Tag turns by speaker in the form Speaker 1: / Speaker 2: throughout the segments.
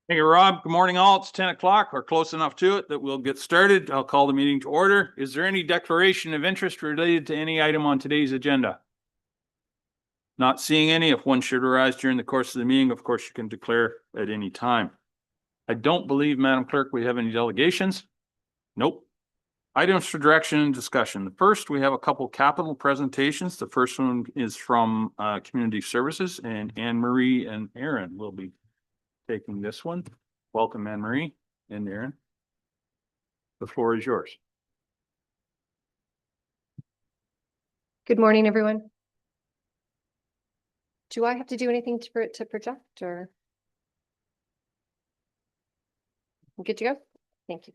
Speaker 1: Thank you, Rob. Good morning, all. It's 10 o'clock. We're close enough to it that we'll get started. I'll call the meeting to order. Is there any declaration of interest related to any item on today's agenda? Not seeing any. If one should arise during the course of the meeting, of course, you can declare at any time. I don't believe, Madam Clerk, we have any delegations. Nope. Items for direction and discussion. The first, we have a couple capital presentations. The first one is from Community Services, and Anne Marie and Aaron will be taking this one. Welcome, Anne Marie and Aaron. The floor is yours.
Speaker 2: Good morning, everyone. Do I have to do anything to project or? I'm good to go? Thank you.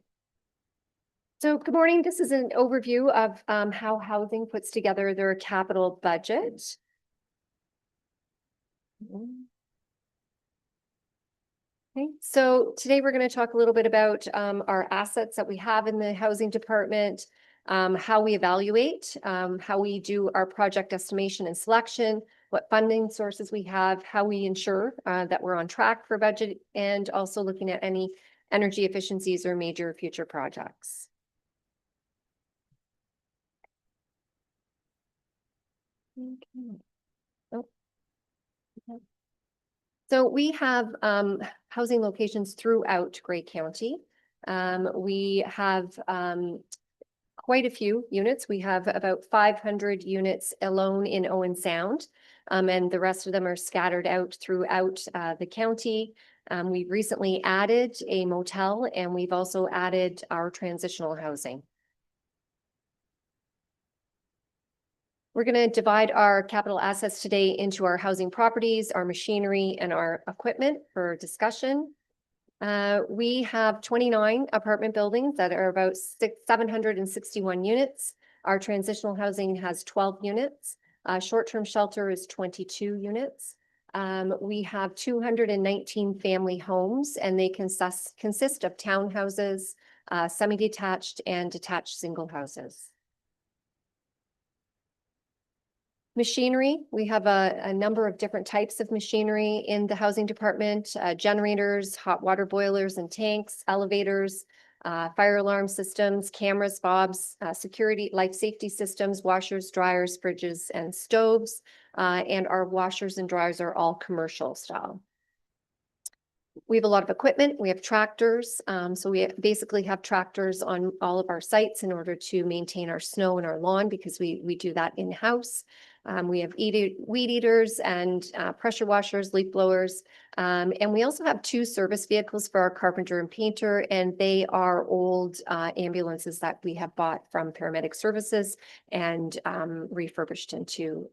Speaker 2: So good morning. This is an overview of how housing puts together their capital budget. Okay, so today we're going to talk a little bit about our assets that we have in the housing department, how we evaluate, how we do our project estimation and selection, what funding sources we have, how we ensure that we're on track for budget, and also looking at any energy efficiencies or major future projects. Okay. Oh. Okay. So we have housing locations throughout Grey County. We have quite a few units. We have about 500 units alone in Owen Sound, and the rest of them are scattered out throughout the county. We've recently added a motel, and we've also added our transitional housing. We're going to divide our capital assets today into our housing properties, our machinery, and our equipment for discussion. We have 29 apartment buildings that are about 761 units. Our transitional housing has 12 units. Short-term shelter is 22 units. We have 219 family homes, and they consist of townhouses, semi-detached, and detached single houses. Machinery, we have a number of different types of machinery in the housing department, generators, hot water boilers and tanks, elevators, fire alarm systems, cameras, fobs, security, life safety systems, washers, dryers, fridges, and stoves. And our washers and dryers are all commercial style. We have a lot of equipment. We have tractors. So we basically have tractors on all of our sites in order to maintain our snow and our lawn, because we do that in-house. We have weed eaters and pressure washers, leaf blowers. And we also have 2 service vehicles for our carpenter and painter, and they are old ambulances that we have bought from Paramedic Services and refurbished into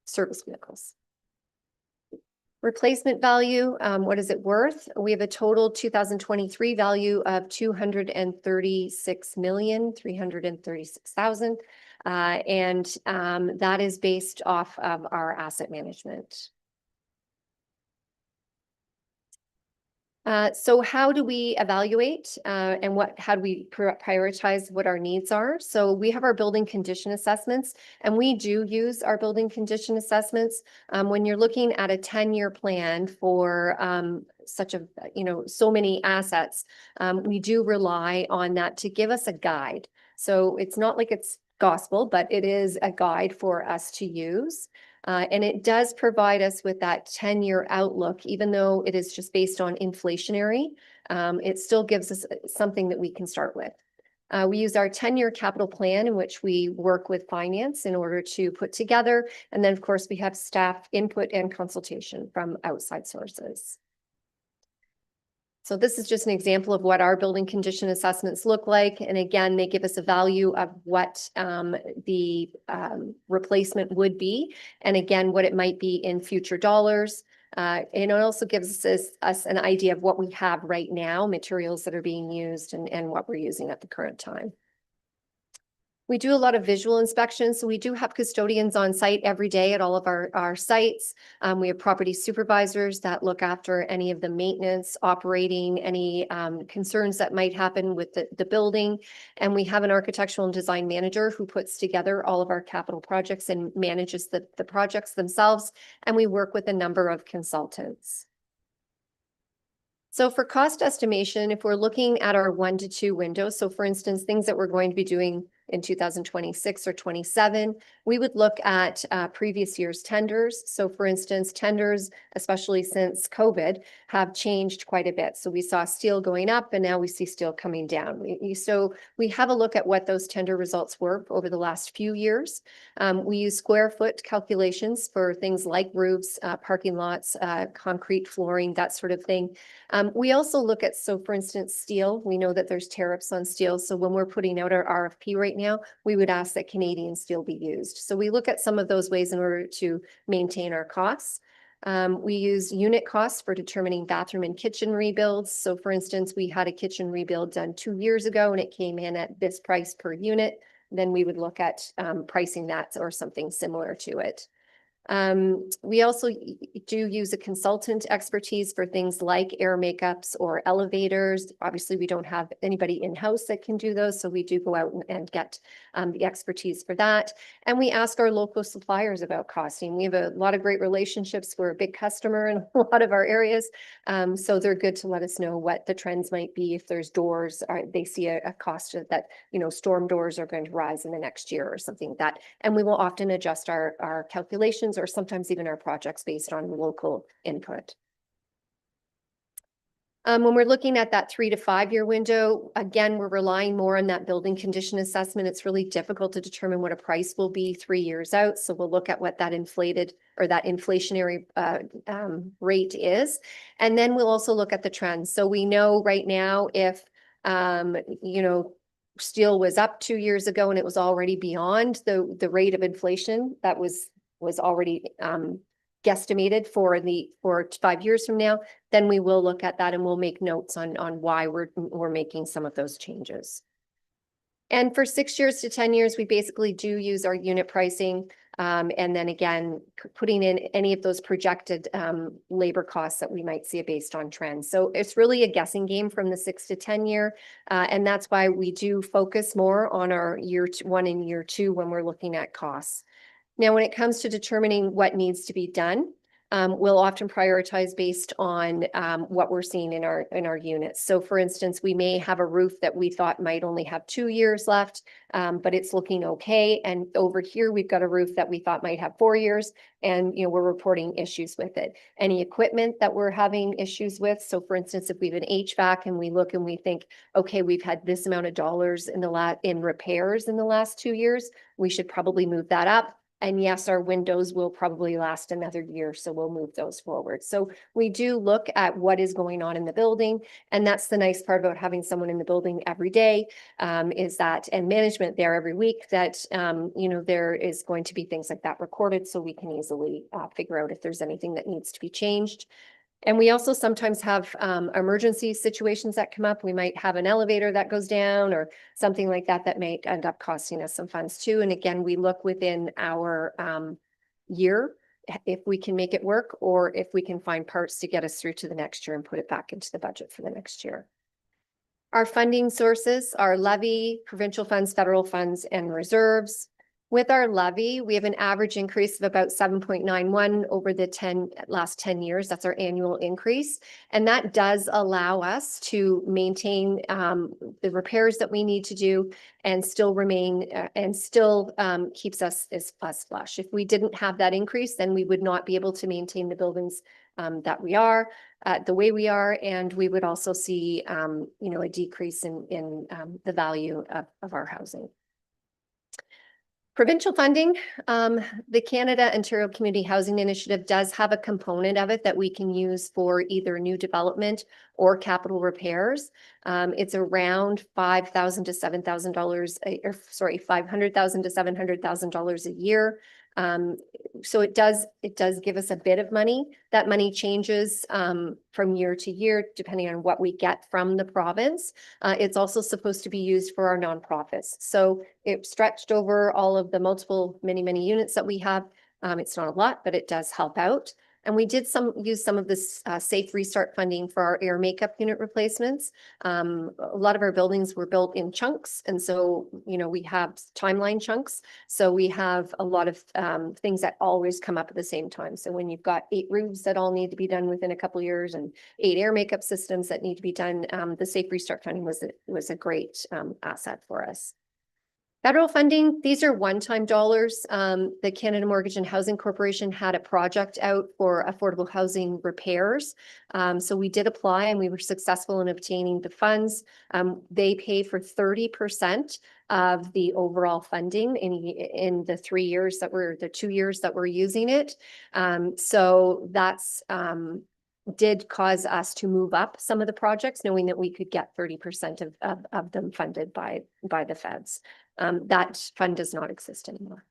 Speaker 2: service vehicles. Replacement value, what is it worth? We have a total 2023 value of $236,336,000. And that is based off of our asset management. So how do we evaluate and how do we prioritize what our needs are? So we have our building condition assessments, and we do use our building condition assessments. When you're looking at a 10-year plan for so many assets, we do rely on that to give us a guide. So it's not like it's gospel, but it is a guide for us to use. And it does provide us with that 10-year outlook, even though it is just based on inflationary, it still gives us something that we can start with. We use our 10-year capital plan, in which we work with finance in order to put together. And then, of course, we have staff input and consultation from outside sources. So this is just an example of what our building condition assessments look like. And again, they give us a value of what the replacement would be. And again, what it might be in future dollars. And it also gives us an idea of what we have right now, materials that are being used and what we're using at the current time. We do a lot of visual inspections. So we do have custodians on site every day at all of our sites. We have property supervisors that look after any of the maintenance, operating, any concerns that might happen with the building. And we have an architectural and design manager who puts together all of our capital projects and manages the projects themselves. And we work with a number of consultants. So for cost estimation, if we're looking at our 1 to 2 windows, so for instance, things that we're going to be doing in 2026 or 27, we would look at previous year's tenders. So for instance, tenders, especially since COVID, have changed quite a bit. So we saw steel going up and now we see steel coming down. So we have a look at what those tender results were over the last few years. We use square foot calculations for things like roofs, parking lots, concrete flooring, that sort of thing. We also look at, so for instance, steel, we know that there's tariffs on steel. So when we're putting out our RFP right now, we would ask that Canadian steel be used. So we look at some of those ways in order to maintain our costs. We use unit costs for determining bathroom and kitchen rebuilds. So for instance, we had a kitchen rebuild done 2 years ago and it came in at this price per unit. Then we would look at pricing that or something similar to it. We also do use a consultant expertise for things like air makeups or elevators. Obviously, we don't have anybody in-house that can do those, so we do go out and get the expertise for that. And we ask our local suppliers about costing. We have a lot of great relationships. We're a big customer in a lot of our areas, so they're good to let us know what the trends might be. If there's doors, or they see a cost that, you know, storm doors are going to rise in the next year or something like that. And we will often adjust our calculations or sometimes even our projects based on local input. When we're looking at that 3 to 5 year window, again, we're relying more on that building condition assessment. It's really difficult to determine what a price will be 3 years out. So we'll look at what that inflated or that inflationary rate is. And then we'll also look at the trends. So we know right now if, you know, steel was up 2 years ago and it was already beyond the rate of inflation that was already guesstimated for 5 years from now, then we will look at that and we'll make notes on why we're making some of those changes. And for 6 years to 10 years, we basically do use our unit pricing. And then again, putting in any of those projected labor costs that we might see based on trends. So it's really a guessing game from the 6 to 10 year. And that's why we do focus more on our year 1 and year 2 when we're looking at costs. Now, when it comes to determining what needs to be done, we'll often prioritize based on what we're seeing in our units. So for instance, we may have a roof that we thought might only have 2 years left, but it's looking okay. And over here, we've got a roof that we thought might have 4 years, and we're reporting issues with it. Any equipment that we're having issues with. So for instance, if we have an HVAC and we look and we think, okay, we've had this amount of dollars in repairs in the last 2 years, we should probably move that up. And yes, our windows will probably last another year, so we'll move those forward. So we do look at what is going on in the building, and that's the nice part about having someone in the building every day, is that, and management there every week, that there is going to be things like that recorded, so we can easily figure out if there's anything that needs to be changed. And we also sometimes have emergency situations that come up. We might have an elevator that goes down or something like that that may end up costing us some funds too. And again, we look within our year if we can make it work or if we can find parts to get us through to the next year and put it back into the budget for the next year. Our funding sources are levy, provincial funds, federal funds, and reserves. With our levy, we have an average increase of about 7.91 over the last 10 years. That's our annual increase. And that does allow us to maintain the repairs that we need to do and still remain and still keeps us as flush. If we didn't have that increase, then we would not be able to maintain the buildings that we are the way we are. And we would also see, a decrease in the value of our housing. Provincial funding, the Canada Ontario Community Housing Initiative does have a component of it that we can use for either new development or capital repairs. It's around $5,000 to $7,000, $500,000 to $700,000 a year. So it does give us a bit of money. That money changes from year to year, depending on what we get from the province. It's also supposed to be used for our nonprofits. So it's stretched over all of the many units that we have. It's not a lot, but it does help out. And we did use some of this safe restart funding for our air makeup unit replacements. A lot of our buildings were built in chunks. And so, you know, we have timeline chunks. So we have a lot of things that always come up at the same time. So when you've got 8 roofs that all need to be done within a couple of years and 8 air makeup systems that need to be done, the safe restart funding was a great asset for us. Federal funding, these are one-time dollars. The Canada Mortgage and Housing Corporation had a project out for affordable housing repairs. So we did apply and we were successful in obtaining the funds. They pay for 30% of the overall funding in the 2 years that we're using it. So that's did cause us to move up some of the projects, knowing that we could get 30% of them funded by the feds. That fund does not exist anymore.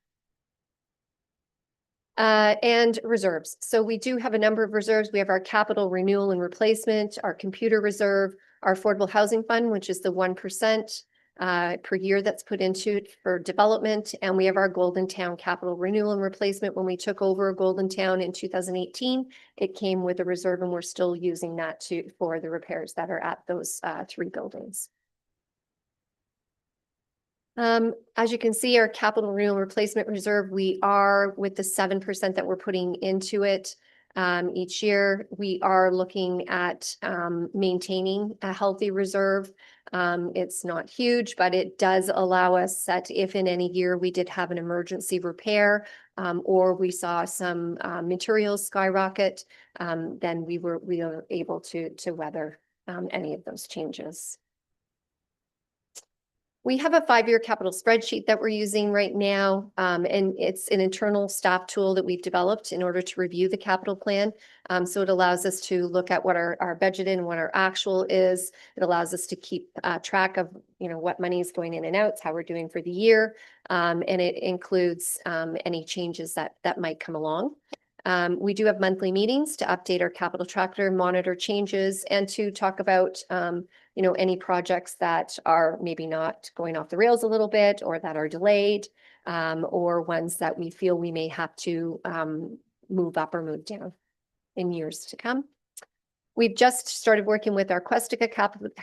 Speaker 2: And reserves. So we do have a number of reserves. We have our capital renewal and replacement, our computer reserve, our affordable housing fund, which is the 1% per year that's put into it for development. And we have our Golden Town capital renewal and replacement. When we took over Golden Town in 2018, it came with a reserve, and we're still using that for the repairs that are at those 3 buildings. As you can see, our capital renewal replacement reserve, we are with the 7% that we're putting into it each year. We are looking at maintaining a healthy reserve. It's not huge, but it does allow us that if in any year we did have an emergency repair or we saw some materials skyrocket, then we were able to weather any of those changes. We have a 5-year capital spreadsheet that we're using right now, and it's an internal staff tool that we've developed in order to review the capital plan. So it allows us to look at what our budget and what our actual is. It allows us to keep track of, you know, what money is going in and out, how we're doing for the year, and it includes any changes that might come along. We do have monthly meetings to update our capital tracker, monitor changes, and to talk about you know, any projects that are maybe not going off the rails a little bit or that are delayed, or ones that we feel we may have to move up or move down in years to come. We've just started working with our Questica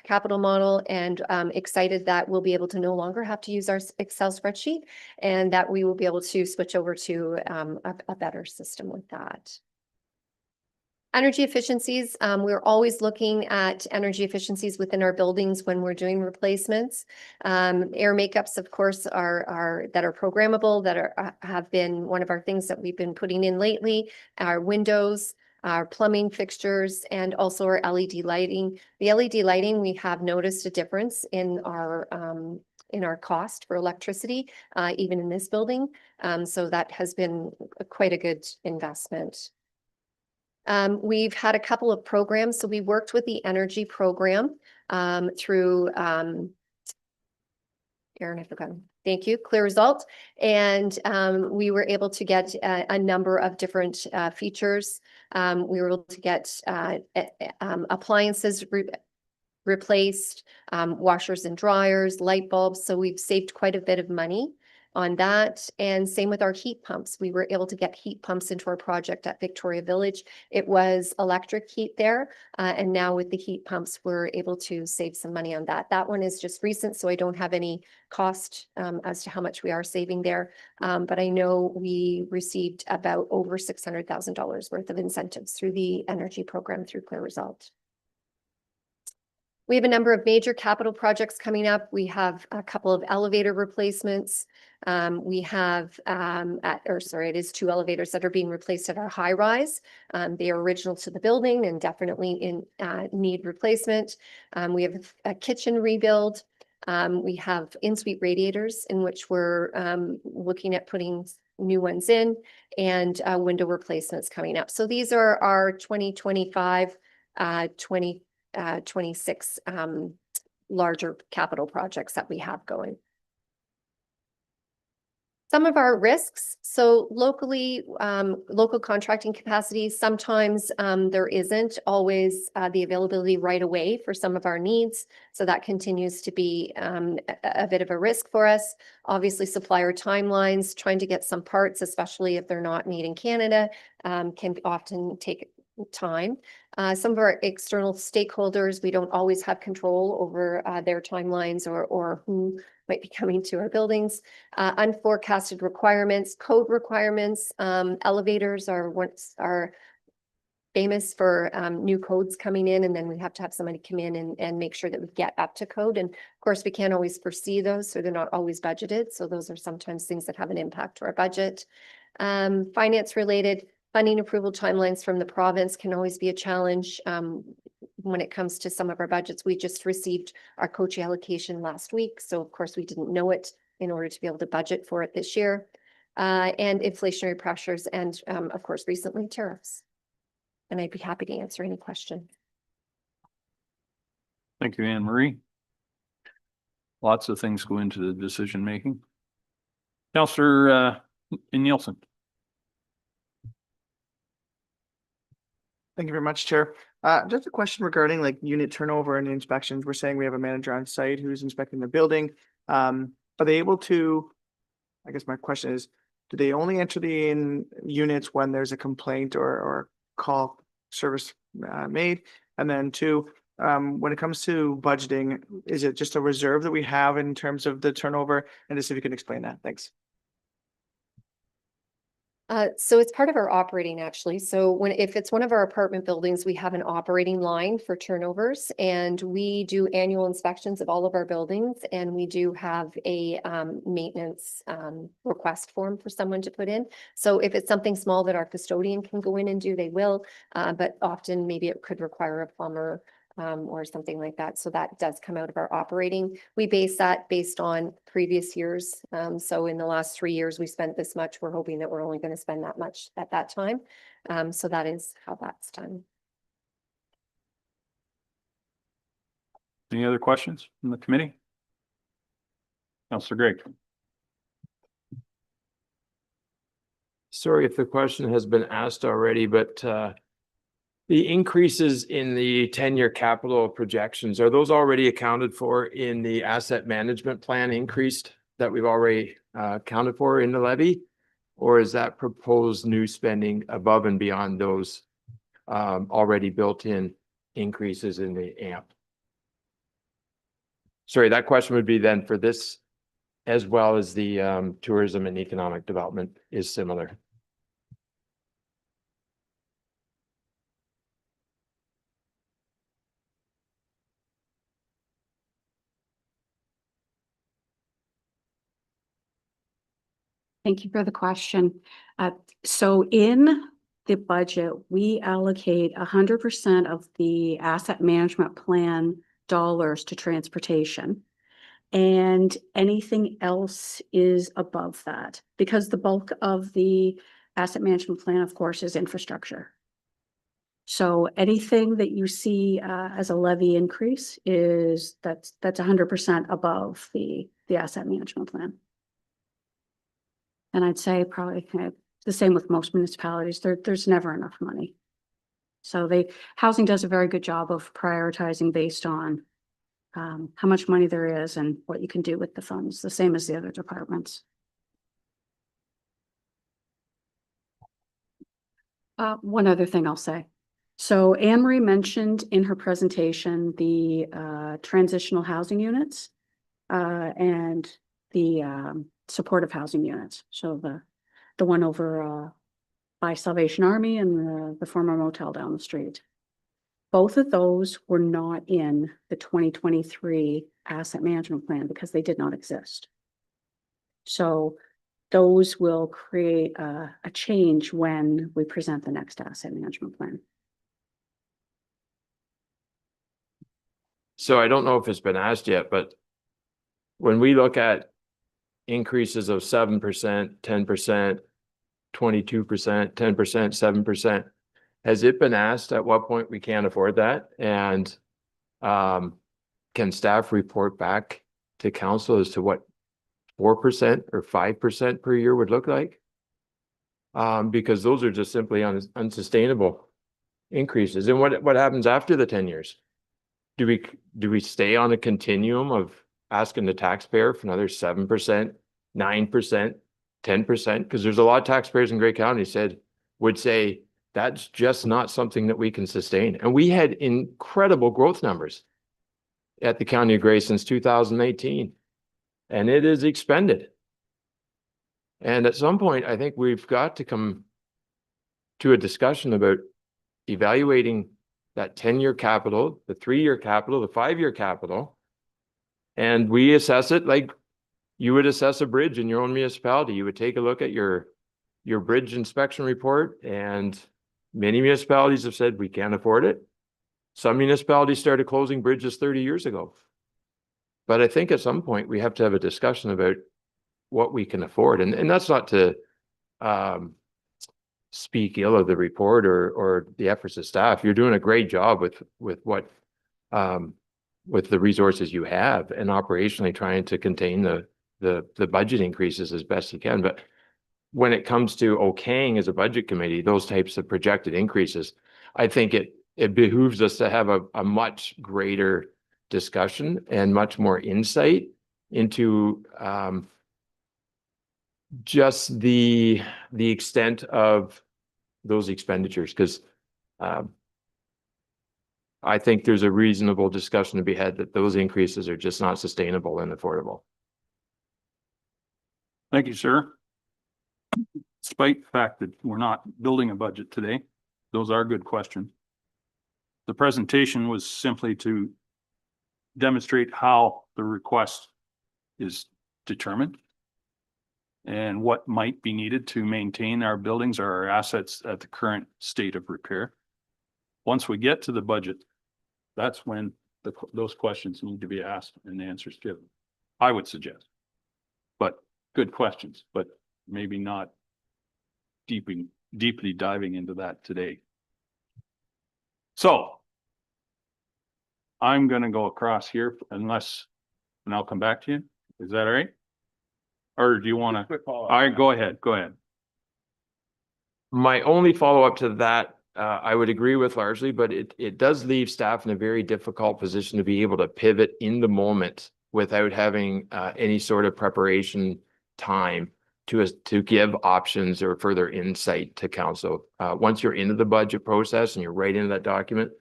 Speaker 2: capital model, and excited that we'll be able to no longer have to use our Excel spreadsheet, and that we will be able to switch over to a better system with that. Energy efficiencies, we're always looking at energy efficiencies within our buildings when we're doing replacements. Air makeups, of course, are programmable, that have been one of our things that we've been putting in lately. Our windows, our plumbing fixtures, and also our LED lighting. The LED lighting, we have noticed a difference in our cost for electricity, even in this building. So that has been quite a good investment. We've had a couple of programs. So we worked with the energy program through Aaron, I forgot. Thank you, Clear Result. And we were able to get a number of different features. We were able to get appliances replaced, washers and dryers, light bulbs. So we've saved quite a bit of money on that. And same with our heat pumps. We were able to get heat pumps into our project at Victoria Village. It was electric heat there. And now with the heat pumps, we're able to save some money on that. That one is just recent, so I don't have any cost as to how much we are saving there. But I know we received about over $600,000 worth of incentives through the energy program through Clear Result. We have a number of major capital projects coming up. We have a couple of elevator replacements. We have, it is 2 elevators that are being replaced at our high rise. They are original to the building and definitely in need replacement. We have a kitchen rebuild. We have in-suite radiators in which we're looking at putting new ones in, and window replacements coming up. So these are our 2025, 2026 larger capital projects that we have going. Some of our risks, so locally, local contracting capacity, sometimes there isn't always the availability right away for some of our needs. So that continues to be a bit of a risk for us. Obviously, supplier timelines, trying to get some parts, especially if they're not made in Canada, can often take time. Some of our external stakeholders, we don't always have control over their timelines or who might be coming to our buildings. Unforecasted requirements, code requirements, elevators are famous for new codes coming in, and then we have to have somebody come in and make sure that we get up to code. And of course, we can't always foresee those, so they're not always budgeted. So those are sometimes things that have an impact to our budget. Finance related funding approval timelines from the province can always be a challenge. When it comes to some of our budgets, we just received our COCHI allocation last week. So of course we didn't know it in order to be able to budget for it this year. And inflationary pressures and of course, recently tariffs. And I'd be happy to answer any question.
Speaker 1: Thank you, Anne Marie. Lots of things go into the decision making. Councillor Nielsen.
Speaker 3: Thank you very much, Chair. Just a question regarding like unit turnover and inspections. We're saying we have a manager on site who's inspecting the building. Are they able to, I guess my question is, do they only enter the units when there's a complaint or call service made? And then two, when it comes to budgeting, is it just a reserve that we have in terms of the turnover? And just if you can explain that, thanks.
Speaker 2: So it's part of our operating actually. So if it's one of our apartment buildings, we have an operating line for turnovers, and we do annual inspections of all of our buildings, and we do have a maintenance request form for someone to put in. So if it's something small that our custodian can go in and do, they will, but often maybe it could require a plumber or something like that. So that does come out of our operating. We base that based on previous years. So in the last 3 years, we spent this much. We're hoping that we're only going to spend that much at that time. So that is how that's done.
Speaker 1: Any other questions from the committee? Councillor Greg.
Speaker 4: Sorry if the question has been asked already, but the increases in the 10-year capital projections, are those already accounted for in the asset management plan increased that we've already accounted for in the levy? Or is that proposed new spending above and beyond those already built-in increases in the AMP? Sorry, that question would be then for this as well as the tourism and economic development is similar.
Speaker 5: Thank you for the question. So in the budget, we allocate 100% of the asset management plan dollars to transportation. And anything else is above that, because the bulk of the asset management plan, of course, is infrastructure. So anything that you see as a levy increase is that's 100% above the asset management plan. And I'd say probably the same with most municipalities. There's never enough money. So housing does a very good job of prioritizing based on how much money there is and what you can do with the funds, the same as the other departments. One other thing I'll say. So Anne Marie mentioned in her presentation the transitional housing units and the supportive housing units. So the one over by Salvation Army and the former motel down the street. Both of those were not in the 2023 asset management plan because they did not exist. So those will create a change when we present the next asset management plan.
Speaker 4: So I don't know if it's been asked yet, but when we look at increases of 7%, 10%, 22%, 10%, 7%, has it been asked at what point we can't afford that? And can staff report back to council as to what 4% or 5% per year would look like. Because those are just simply unsustainable increases. And what happens after the 10 years? Do we stay on a continuum of asking the taxpayer for another 7%, 9%, 10%? Because there's a lot of taxpayers in Grey County would say that's just not something that we can sustain. And we had incredible growth numbers at the County of Grey since 2018, and it is expended. And at some point, I think we've got to come to a discussion about evaluating that 10-year capital, the 3-year capital, the 5-year capital. And we assess it like you would assess a bridge in your own municipality. You would take a look at your bridge inspection report, and many municipalities have said we can't afford it. Some municipalities started closing bridges 30 years ago. But I think at some point we have to have a discussion about what we can afford. And that's not to speak ill of the report or the efforts of staff. You're doing a great job with what with the resources you have, and operationally trying to contain the budget increases as best you can. But when it comes to okaying as a budget committee, those types of projected increases, I think it behooves us to have a much greater discussion and much more insight into just the extent of those expenditures, because I think there's a reasonable discussion to be had that those increases are just not sustainable and affordable.
Speaker 1: Thank you, sir. Despite the fact that we're not building a budget today, those are good questions. The presentation was simply to demonstrate how the request is determined and what might be needed to maintain our buildings or our assets at the current state of repair. Once we get to the budget, that's when those questions need to be asked and the answers given, I would suggest. But good questions, but maybe not deeply diving into that today. So I'm going to go across here and I'll come back to you. Is that all right? Or do you want to? All right, go ahead.
Speaker 4: My only follow-up to that, I would agree with largely, but it does leave staff in a very difficult position to be able to pivot in the moment without having any sort of preparation time to give options or further insight to council. Once you're into the budget process and you're right into that document,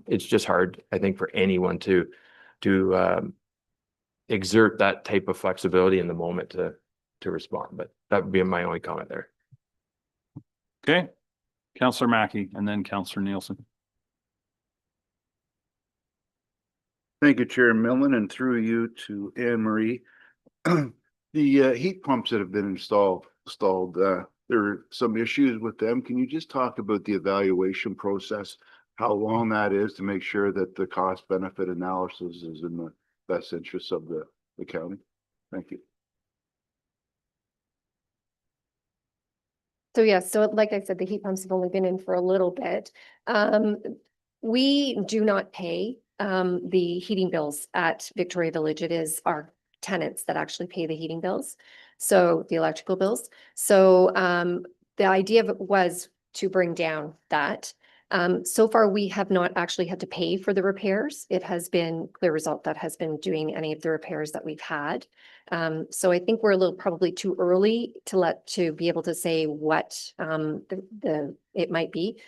Speaker 4: it's just hard, I think, for anyone to exert that type of flexibility in the moment to respond. But that would be my only comment there.
Speaker 1: Okay. Councillor Mackey and then Councillor Nielsen.
Speaker 6: Thank you, Chair Millen, and through you to Anne Marie. The heat pumps that have been installed, there are some issues with them. Can you just talk about the evaluation process, how long that is to make sure that the cost benefit analysis is in the best interest of the county? Thank you.
Speaker 2: So yes, so like I said, the heat pumps have only been in for a little bit. We do not pay the heating bills at Victoria Village. It is our tenants that actually pay the heating bills, so the electrical bills. So the idea of it was to bring down that. So far, we have not actually had to pay for the repairs. It has been Clear Result that has been doing any of the repairs that we've had. So I think we're a little probably too early to be able to say what it might be,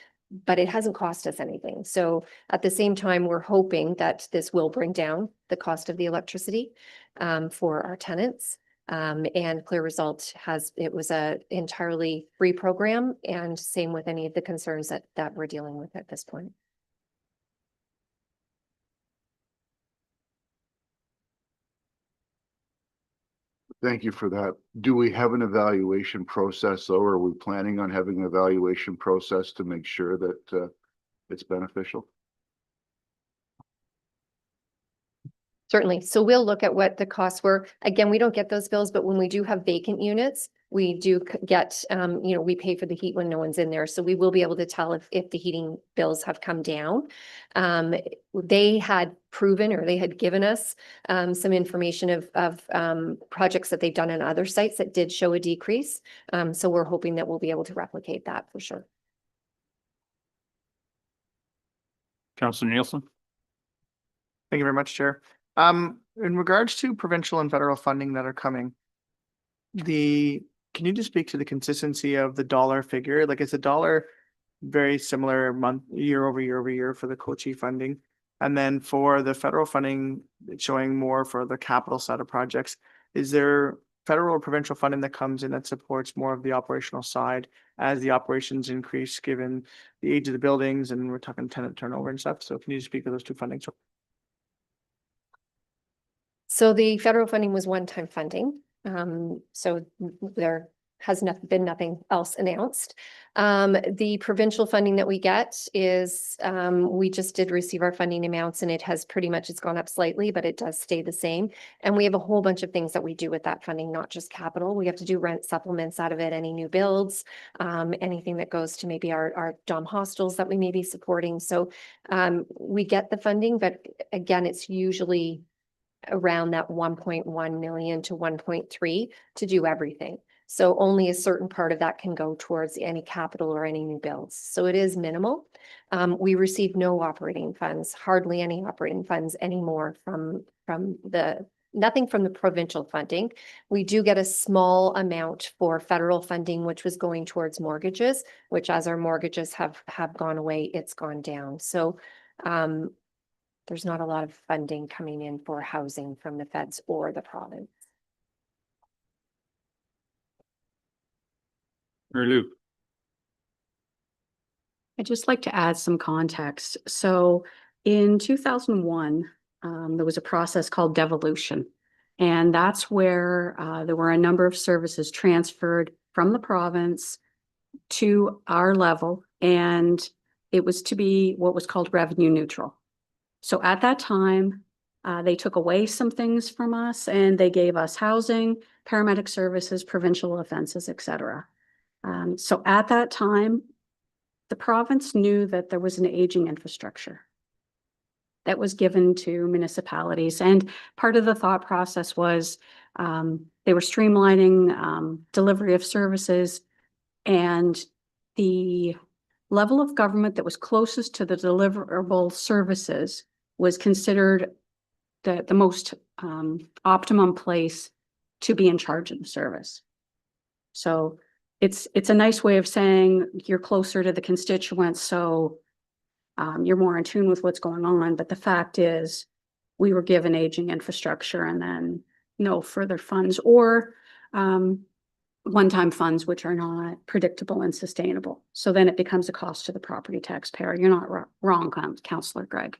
Speaker 2: but it hasn't cost us anything. So at the same time, we're hoping that this will bring down the cost of the electricity for our tenants. And Clear Result it was a entirely free program, and same with any of the concerns that we're dealing with at this point.
Speaker 6: Thank you for that. Do we have an evaluation process, though? Or are we planning on having an evaluation process to make sure that it's beneficial?
Speaker 2: Certainly. So we'll look at what the costs were. Again, we don't get those bills, but when we do have vacant units, we do get, we pay for the heat when no one's in there. So we will be able to tell if the heating bills have come down. They had proven, or they had given us some information of projects that they've done on other sites that did show a decrease. So we're hoping that we'll be able to replicate that for sure.
Speaker 1: Councillor Nielsen?
Speaker 3: Thank you very much, Chair. In regards to provincial and federal funding that are coming, can you just speak to the consistency of the dollar figure? Like, is the dollar very similar year over year for the Kochi funding? And then for the federal funding, it's showing more for the capital side of projects. Is there federal or provincial funding that comes in that supports more of the operational side as the operations increase, given the age of the buildings, and we're talking tenant turnover and stuff? So can you speak to those two fundings?
Speaker 2: So the federal funding was one-time funding. So there has been nothing else announced. The provincial funding that we get is, we just did receive our funding amounts, and it's gone up slightly, but it does stay the same. And we have a whole bunch of things that we do with that funding, not just capital. We have to do rent supplements out of it, any new builds, anything that goes to maybe our Dom hostels that we may be supporting. So we get the funding, but again, it's usually around that 1.1 million to 1.3 to do everything. So only a certain part of that can go towards any capital or any new builds. So it is minimal. We receive no operating funds, hardly any operating funds anymore nothing from the provincial funding. We do get a small amount for federal funding, which was going towards mortgages, which as our mortgages have gone away, it's gone down. So there's not a lot of funding coming in for housing from the feds or the province.
Speaker 1: Mary Lou?
Speaker 5: I'd just like to add some context. So in 2001, there was a process called devolution. And that's where there were a number of services transferred from the province to our level. And it was to be what was called revenue neutral. So at that time, they took away some things from us, and they gave us housing, paramedic services, provincial offenses, etc. So at that time, the province knew that there was an aging infrastructure that was given to municipalities. And part of the thought process was they were streamlining delivery of services, and the level of government that was closest to the deliverable services was considered the most optimum place to be in charge of the service. So it's a nice way of saying you're closer to the constituents, so you're more in tune with what's going on. But the fact is, we were given aging infrastructure and then no further funds, or one-time funds, which are not predictable and sustainable. So then it becomes a cost to the property taxpayer. You're not wrong, Councillor Greg.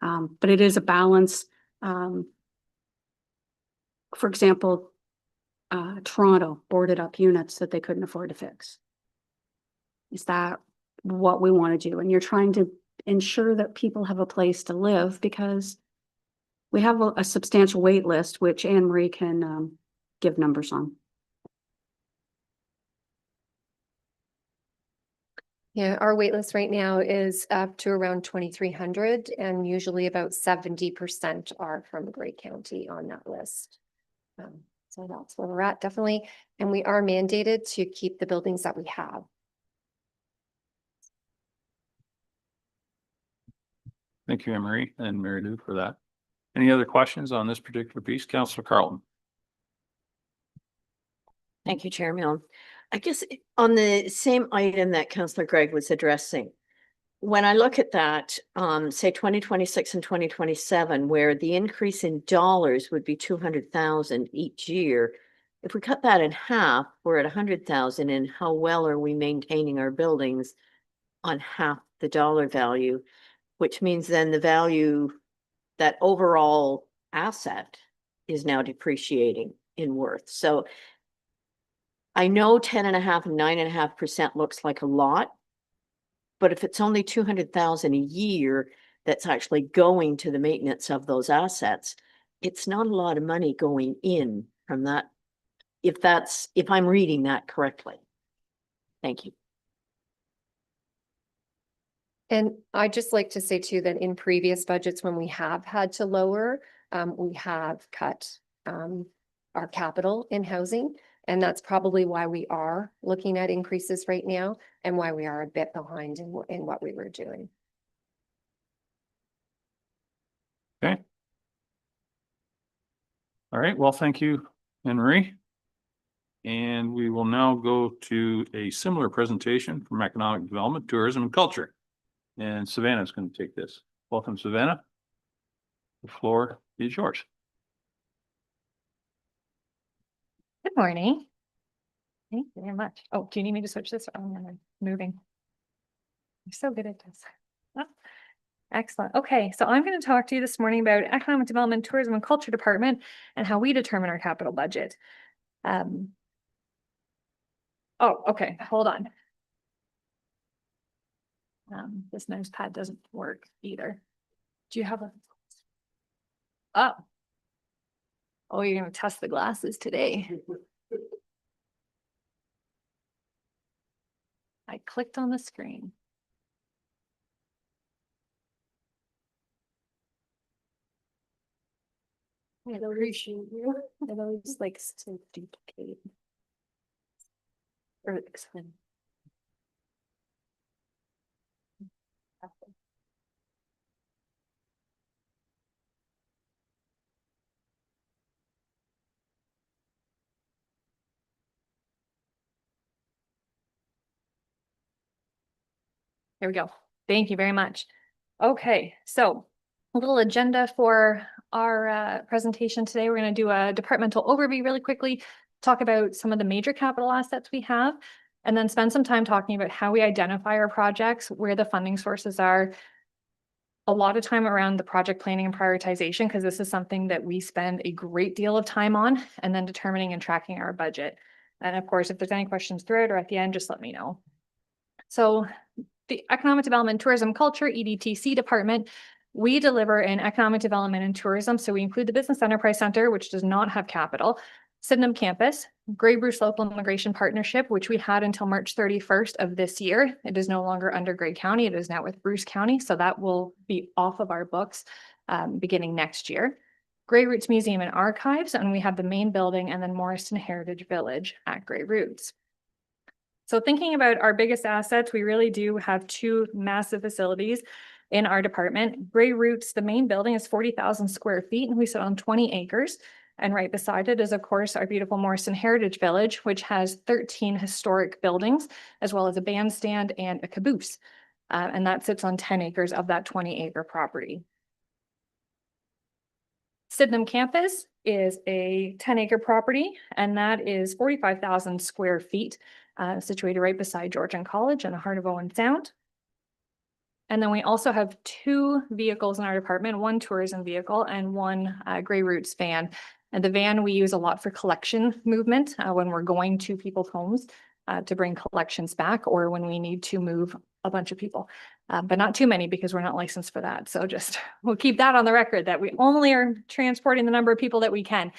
Speaker 5: But it is a balance. For example, Toronto boarded up units that they couldn't afford to fix. Is that what we want to do? And you're trying to ensure that people have a place to live, because we have a substantial wait list, which Anne Marie can give numbers on.
Speaker 2: Yeah, our wait list right now is up to around 2,300, and usually about 70% are from Grey County on that list. So that's where we're at, definitely. And we are mandated to keep the buildings that we have.
Speaker 1: Thank you, Anne-Marie and Mary Lou, for that. Any other questions on this particular piece? Councillor Carlton?
Speaker 7: Thank you, Chair Milne. I guess on the same item that Councillor Greg was addressing, when I look at that, say 2026 and 2027, where the increase in dollars would be 200,000 each year, if we cut that in half, we're at 100,000. And how well are we maintaining our buildings on half the dollar value, which means then the value, that overall asset is now depreciating in worth. So I know 10.5% and 9.5% looks like a lot, but if it's only 200,000 a year that's actually going to the maintenance of those assets, it's not a lot of money going in from that if I'm reading that correctly. Thank you.
Speaker 2: And I'd just like to say too, that in previous budgets, when we have had to lower, we have cut our capital in housing. And that's probably why we are looking at increases right now and why we are a bit behind in what we were doing.
Speaker 1: Okay. All right, well, thank you, Anne Marie. And we will now go to a similar presentation from Economic Development, Tourism and Culture. And Savannah is going to take this. Welcome, Savannah. The floor is yours.
Speaker 8: Good morning. Thank you very much. Oh, do you need me to switch this? Oh, no, I'm moving. You're so good at this. Oh, excellent. Okay, so I'm going to talk to you this morning about Economic Development, Tourism and Culture Department and how we determine our capital budget. Oh, okay, hold on. This mouse pad doesn't work either. Do you have a? Oh. Oh, you're going to test the glasses today. I clicked on the screen. I appreciate you. It always likes to duplicate. Or expand. There we go. Thank you very much. Okay, so a little agenda for our presentation today. We're going to do a departmental overview really quickly, talk about some of the major capital assets we have, and then spend some time talking about how we identify our projects, where the funding sources are. A lot of time around the project planning and prioritization, because this is something that we spend a great deal of time on, and then determining and tracking our budget. And of course, if there's any questions throughout or at the end, just let me know. So the Economic Development, Tourism, Culture, EDTC department, we deliver in economic development and tourism. So we include the Business Enterprise Center, which does not have capital, Sydenham Campus, Grey Bruce Local Immigration Partnership, which we had until March 31st of this year. It is no longer under Grey County. It is now with Bruce County. So that will be off of our books beginning next year. Grey Roots Museum and Archives, and we have the main building, and then Morriston Heritage Village at Grey Roots. So thinking about our biggest assets, we really do have two massive facilities in our department. Grey Roots, the main building is 40,000 square feet, and we sit on 20 acres. And right beside it is, of course, our beautiful Morriston Heritage Village, which has 13 historic buildings, as well as a bandstand and a caboose. And that sits on 10 acres of that 20-acre property. Sydenham Campus is a 10-acre property, and that is 45,000 square feet. Situated right beside Georgian College in the heart of Owen Sound. And then we also have two vehicles in our department, one tourism vehicle and one Grey Roots van. And the van we use a lot for collection movement when we're going to people's homes to bring collections back, or when we need to move a bunch of people, but not too many because we're not licensed for that. So just we'll keep that on the record that we only are transporting the number of people that we can.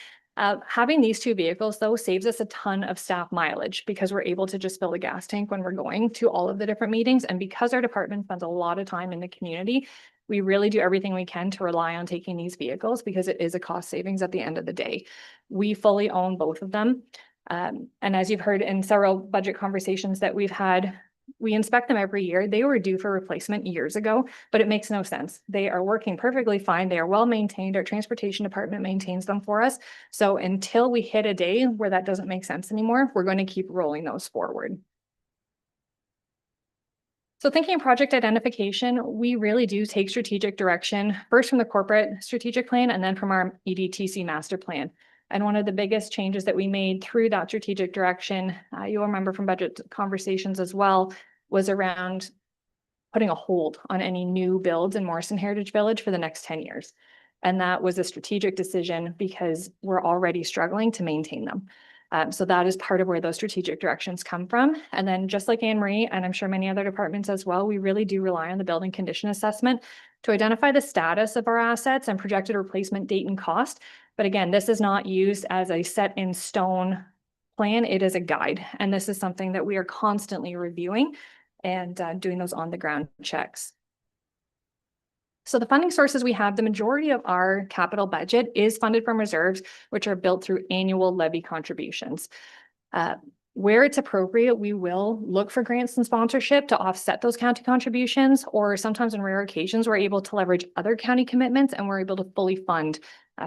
Speaker 8: Having these two vehicles, though, saves us a ton of staff mileage because we're able to just fill the gas tank when we're going to all of the different meetings. And because our department spends a lot of time in the community, we really do everything we can to rely on taking these vehicles because it is a cost savings at the end of the day. We fully own both of them. And as you've heard in several budget conversations that we've had, we inspect them every year. They were due for replacement years ago, but it makes no sense. They are working perfectly fine. They are well maintained. Our transportation department maintains them for us. So until we hit a day where that doesn't make sense anymore, we're going to keep rolling those forward. So thinking project identification, we really do take strategic direction, first from the corporate strategic plan and then from our EDTC master plan. And one of the biggest changes that we made through that strategic direction, you'll remember from budget conversations as well, was around putting a hold on any new builds in Morriston Heritage Village for the next 10 years. And that was a strategic decision because we're already struggling to maintain them. So that is part of where those strategic directions come from. And then just like Anne Marie, and I'm sure many other departments as well, we really do rely on the building condition assessment to identify the status of our assets and projected replacement date and cost. But again, this is not used as a set in stone plan, it is a guide. And this is something that we are constantly reviewing and doing those on the ground checks. So the funding sources we have, the majority of our capital budget is funded from reserves, which are built through annual levy contributions. Where it's appropriate, we will look for grants and sponsorship to offset those county contributions, or sometimes in rare occasions, we're able to leverage other county commitments and we're able to fully fund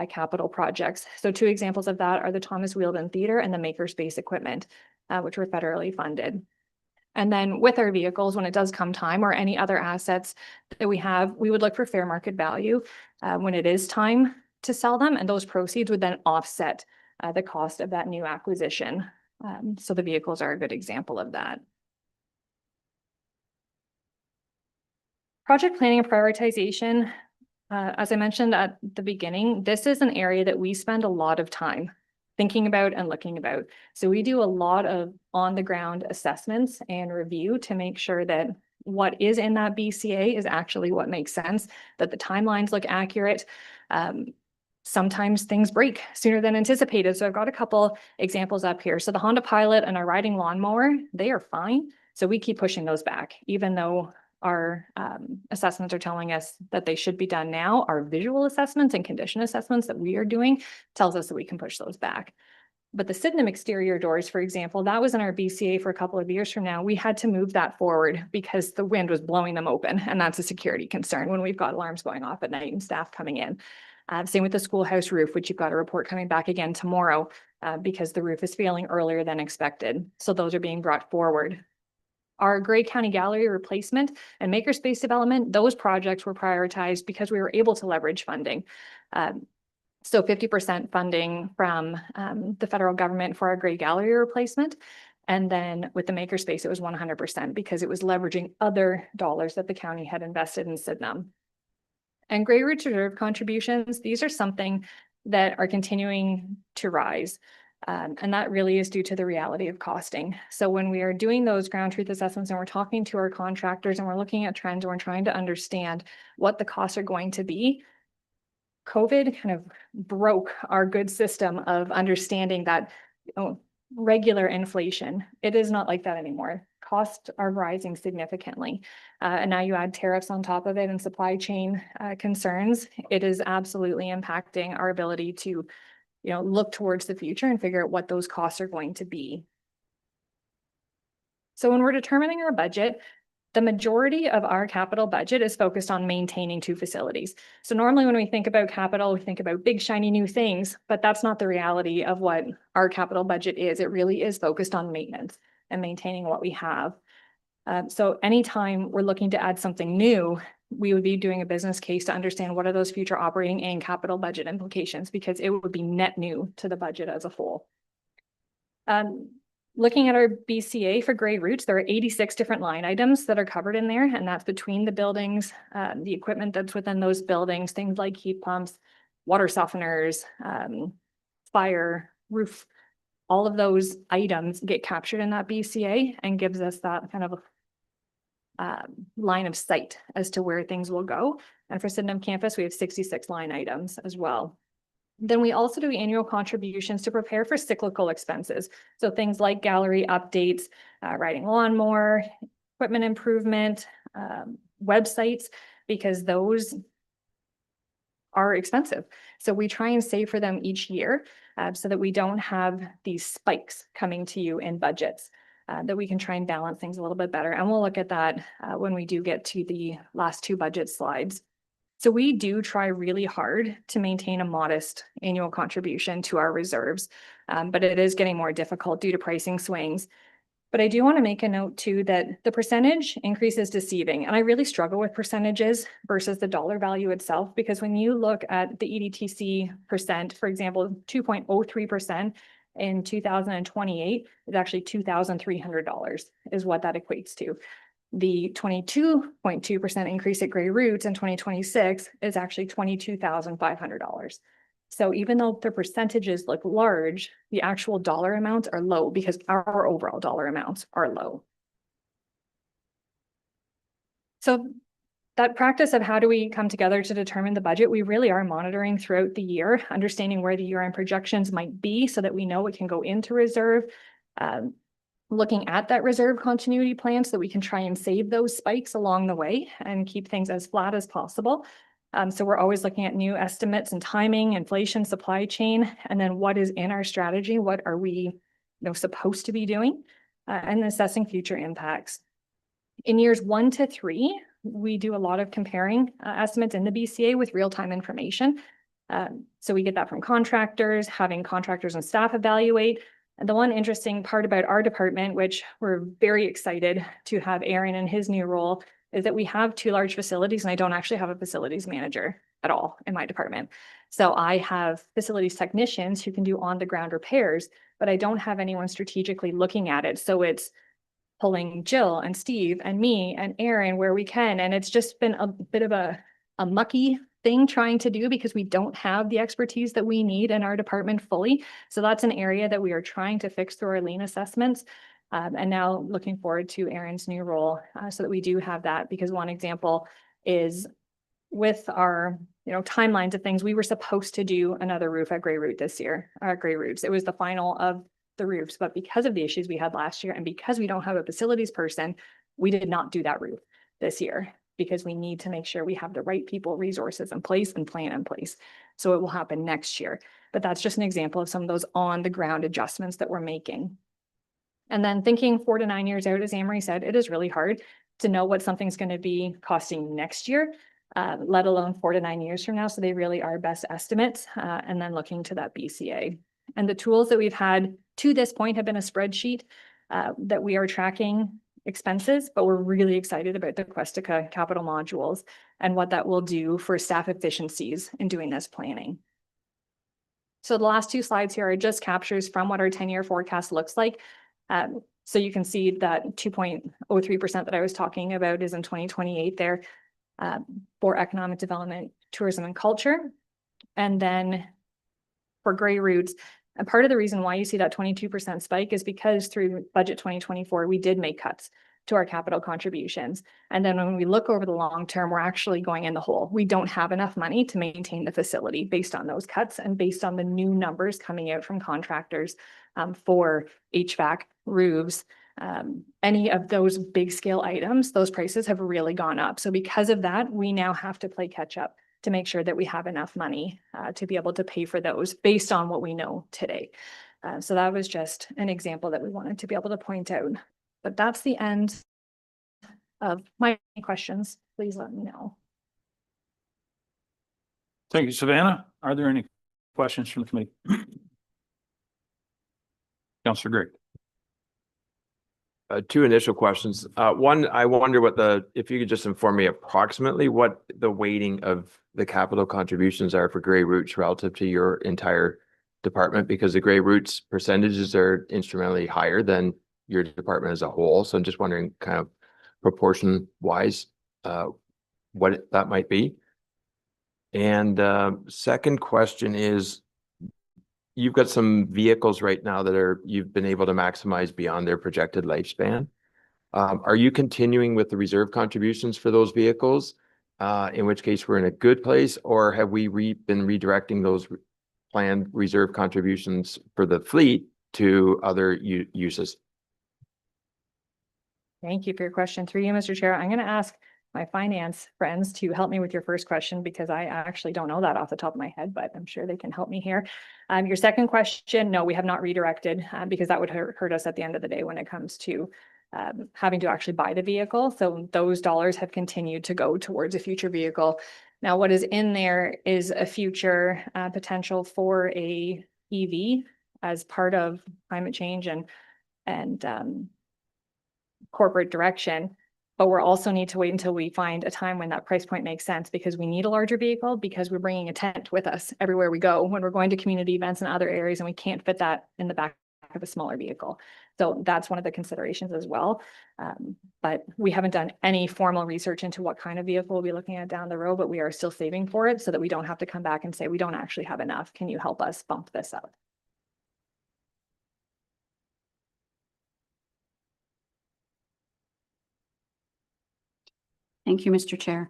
Speaker 8: capital projects. So 2 examples of that are the Thomas Wheeldon Theater and the Makerspace equipment, which were federally funded. And then with our vehicles, when it does come time, or any other assets that we have, we would look for fair market value when it is time to sell them, and those proceeds would then offset the cost of that new acquisition. So the vehicles are a good example of that. Project planning and prioritization, as I mentioned at the beginning, this is an area that we spend a lot of time thinking about and looking about. So we do a lot of on the ground assessments and review to make sure that what is in that BCA is actually what makes sense, that the timelines look accurate. Sometimes things break sooner than anticipated. So I've got a couple examples up here. So the Honda Pilot and our riding lawnmower, they are fine. So we keep pushing those back, even though our assessments are telling us that they should be done now. Our visual assessments and condition assessments that we are doing tells us that we can push those back. But the Sydenham exterior doors, for example, that was in our BCA for a couple of years from now. We had to move that forward because the wind was blowing them open. And that's a security concern when we've got alarms going off at night and staff coming in. Same with the schoolhouse roof, which you've got a report coming back again tomorrow because the roof is failing earlier than expected. So those are being brought forward. Our Grey County Gallery replacement and Makerspace development, those projects were prioritized because we were able to leverage funding. So 50% funding from the federal government for our Grey Gallery replacement. And then with the Makerspace, it was 100% because it was leveraging other dollars that the county had invested in Sydenham. And Grey Roots Reserve contributions, these are something that are continuing to rise. And that really is due to the reality of costing. So when we are doing those ground truth assessments and we're talking to our contractors and we're looking at trends and we're trying to understand what the costs are going to be, COVID kind of broke our good system of understanding that regular inflation, it is not like that anymore. Costs are rising significantly. And now you add tariffs on top of it and supply chain concerns. It is absolutely impacting our ability to look towards the future and figure out what those costs are going to be. So when we're determining our budget, the majority of our capital budget is focused on maintaining 2 facilities. So normally when we think about capital, we think about big, shiny new things, but that's not the reality of what our capital budget is. It really is focused on maintenance and maintaining what we have. So anytime we're looking to add something new, we would be doing a business case to understand what are those future operating and capital budget implications, because it would be net new to the budget as a whole. Looking at our BCA for Grey Roots, there are 86 different line items that are covered in there, and that's between the buildings, the equipment that's within those buildings, things like heat pumps, water softeners, fire, roof. All of those items get captured in that BCA and gives us that kind of line of sight as to where things will go. And for Sydenham campus, we have 66 line items as well. Then we also do annual contributions to prepare for cyclical expenses. So things like gallery updates, riding lawnmower, equipment improvement, websites, because those are expensive. So we try and save for them each year so that we don't have these spikes coming to you in budgets, that we can try and balance things a little bit better. And we'll look at that when we do get to the last 2 budget slides. So we do try really hard to maintain a modest annual contribution to our reserves, but it is getting more difficult due to pricing swings. But I do want to make a note too that the percentage increase is deceiving. And I really struggle with percentages versus the dollar value itself, because when you look at the EDTC percent, for example, 2.03% in 2028 is actually $2,300 is what that equates to. The 22.2% increase at Grey Roots in 2026 is actually $22,500. So even though the percentages look large, the actual dollar amounts are low because our overall dollar amounts are low. So that practice of how do we come together to determine the budget, we really are monitoring throughout the year, understanding where the year-end projections might be so that we know it can go into reserve. Looking at that reserve continuity plan so that we can try and save those spikes along the way and keep things as flat as possible. So we're always looking at new estimates and timing, inflation, supply chain, and then what is in our strategy? What are we, supposed to be doing? And assessing future impacts. In years 1 to 3, we do a lot of comparing estimates in the BCA with real-time information. So we get that from contractors, having contractors and staff evaluate. And the one interesting part about our department, which we're very excited to have Aaron in his new role, is that we have 2 large facilities and I don't actually have a facilities manager at all in my department. So I have facilities technicians who can do on-the-ground repairs, but I don't have anyone strategically looking at it. So it's pulling Jill and Steve and me and Aaron where we can. And it's just been a bit of a mucky thing trying to do because we don't have the expertise that we need in our department fully. So that's an area that we are trying to fix through our lean assessments. And now looking forward to Aaron's new role so that we do have that, because one example is with our timelines of things, we were supposed to do another roof at Grey Root this year, Grey Roots. It was the final of the roofs, but because of the issues we had last year and because we don't have a facilities person, we did not do that roof this year because we need to make sure we have the right people, resources in place and plan in place. So it will happen next year. But that's just an example of some of those on the ground adjustments that we're making. And then thinking 4 to 9 years out, as Amory said, it is really hard to know what something's going to be costing next year, let alone 4 to 9 years from now. So they really are best estimates and then looking to that BCA. And the tools that we've had to this point have been a spreadsheet that we are tracking expenses, but we're really excited about the Questica capital modules and what that will do for staff efficiencies in doing this planning. So the last 2 slides here are just captures from what our 10-year forecast looks like. So you can see that 2.03% that I was talking about is in 2028 there for economic development, tourism and culture. And then for Grey Roots, and part of the reason why you see that 22% spike is because through budget 2024, we did make cuts to our capital contributions. And then when we look over the long term, we're actually going in the hole. We don't have enough money to maintain the facility based on those cuts and based on the new numbers coming out from contractors for HVAC, roofs, any of those big scale items, those prices have really gone up. So because of that, we now have to play catch up to make sure that we have enough money to be able to pay for those based on what we know today. So that was just an example that we wanted to be able to point out. But that's the end of my questions. Please let me know.
Speaker 1: Thank you, Savannah. Are there any questions from the committee? Councillor Gregg.
Speaker 4: 2 initial questions. One, I wonder if you could just inform me approximately what the weighting of the capital contributions are for Grey Roots relative to your entire department, because the Grey Roots percentages are instrumentally higher than your department as a whole. So I'm just wondering kind of proportion wise, what that might be. And second question is, you've got some vehicles right now that you've been able to maximize beyond their projected lifespan. Are you continuing with the reserve contributions for those vehicles? In which case we're in a good place, or have we been redirecting those planned reserve contributions for the fleet to other uses?
Speaker 8: Thank you for your question. Through you, Mr. Chair, I'm going to ask my finance friends to help me with your first question because I actually don't know that off the top of my head, but I'm sure they can help me here. Your second question, no, we have not redirected because that would hurt us at the end of the day when it comes to having to actually buy the vehicle. So those dollars have continued to go towards a future vehicle. Now, what is in there is a future potential for a EV as part of climate change and corporate direction. But we'll also need to wait until we find a time when that price point makes sense, because we need a larger vehicle, because we're bringing a tent with us everywhere we go when we're going to community events and other areas, and we can't fit that in the back of a smaller vehicle. So that's one of the considerations as well. But we haven't done any formal research into what kind of vehicle we'll be looking at down the road, but we are still saving for it so that we don't have to come back and say, we don't actually have enough. Can you help us bump this up?
Speaker 5: Thank you, Mr. Chair.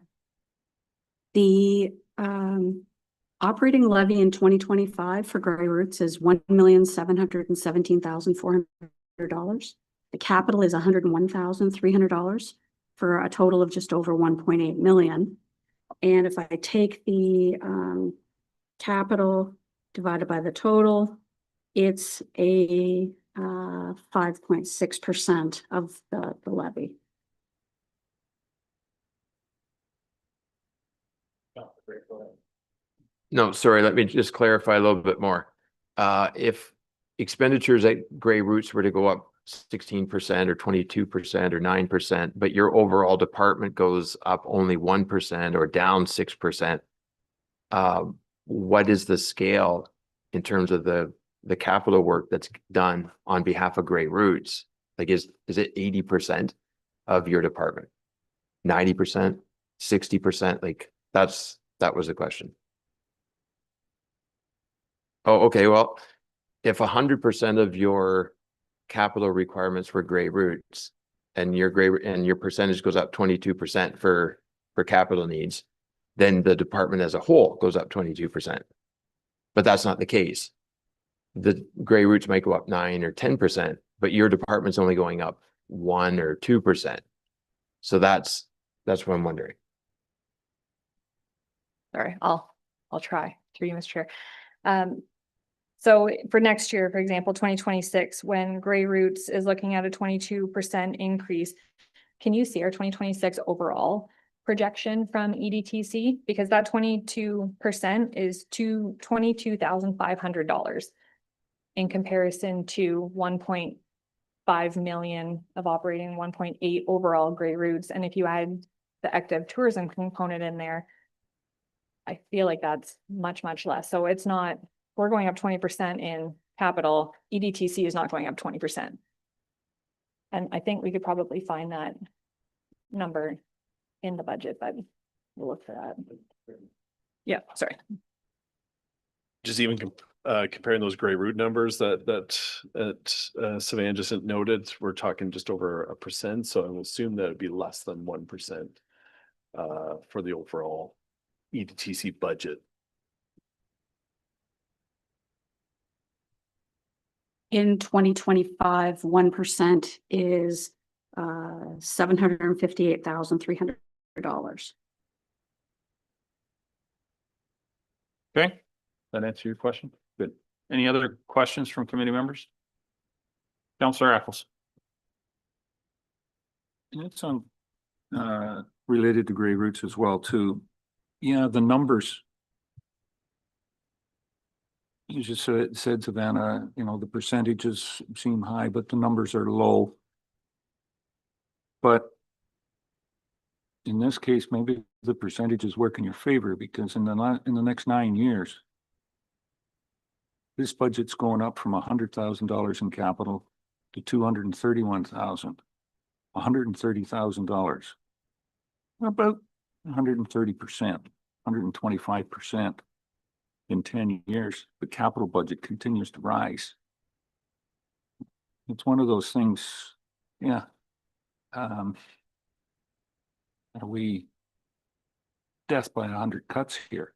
Speaker 5: The operating levy in 2025 for Grey Roots is $1,717,400. The capital is $101,300 for a total of just over 1.8 million. And if I take the capital divided by the total, it's a 5.6% of the levy.
Speaker 4: No, sorry, let me just clarify a little bit more. If expenditures at Grey Roots were to go up 16% or 22% or 9%, but your overall department goes up only 1% or down 6%, what is the scale in terms of the capital work that's done on behalf of Grey Roots? Like, is it 80% of your department? 90%? 60%? Like, that was the question. Oh, okay. Well, if 100% of your capital requirements were Grey Roots and your percentage goes up 22% for capital needs, then the department as a whole goes up 22%. But that's not the case. The Grey Roots might go up 9 or 10%, but your department's only going up 1 or 2%. So that's what I'm wondering.
Speaker 8: Sorry, I'll try through you, Mr. Chair. So for next year, for example, 2026, when Grey Roots is looking at a 22% increase, can you see our 2026 overall projection from EDTC? Because that 22% is $22,500 in comparison to 1.5 million of operating, 1.8 overall Grey Roots. And if you add the active tourism component in there, I feel like that's much, much less. So it's not, we're going up 20% in capital. EDTC is not going up 20%. And I think we could probably find that number in the budget, but we'll look for that. Yeah, sorry.
Speaker 9: Just even comparing those Grey Root numbers that Savan just noted, we're talking just over 1%. So I will assume that it'd be less than 1% for the overall EDTC budget.
Speaker 5: In 2025, 1% is $758,300.
Speaker 1: Okay, that answer your question? Good. Any other questions from committee members? Councillor Eccles.
Speaker 10: It's related to Grey Roots as well too. Yeah, the numbers. You just said, Savannah, you know, the percentages seem high, but the numbers are low. But in this case, maybe the percentages work in your favor, because in the next 9 years, this budget's going up from $100,000 in capital to $231,000, $130,000, about 130%, 125%. In 10 years, the capital budget continues to rise. It's one of those things, yeah. Are we death by 100 cuts here?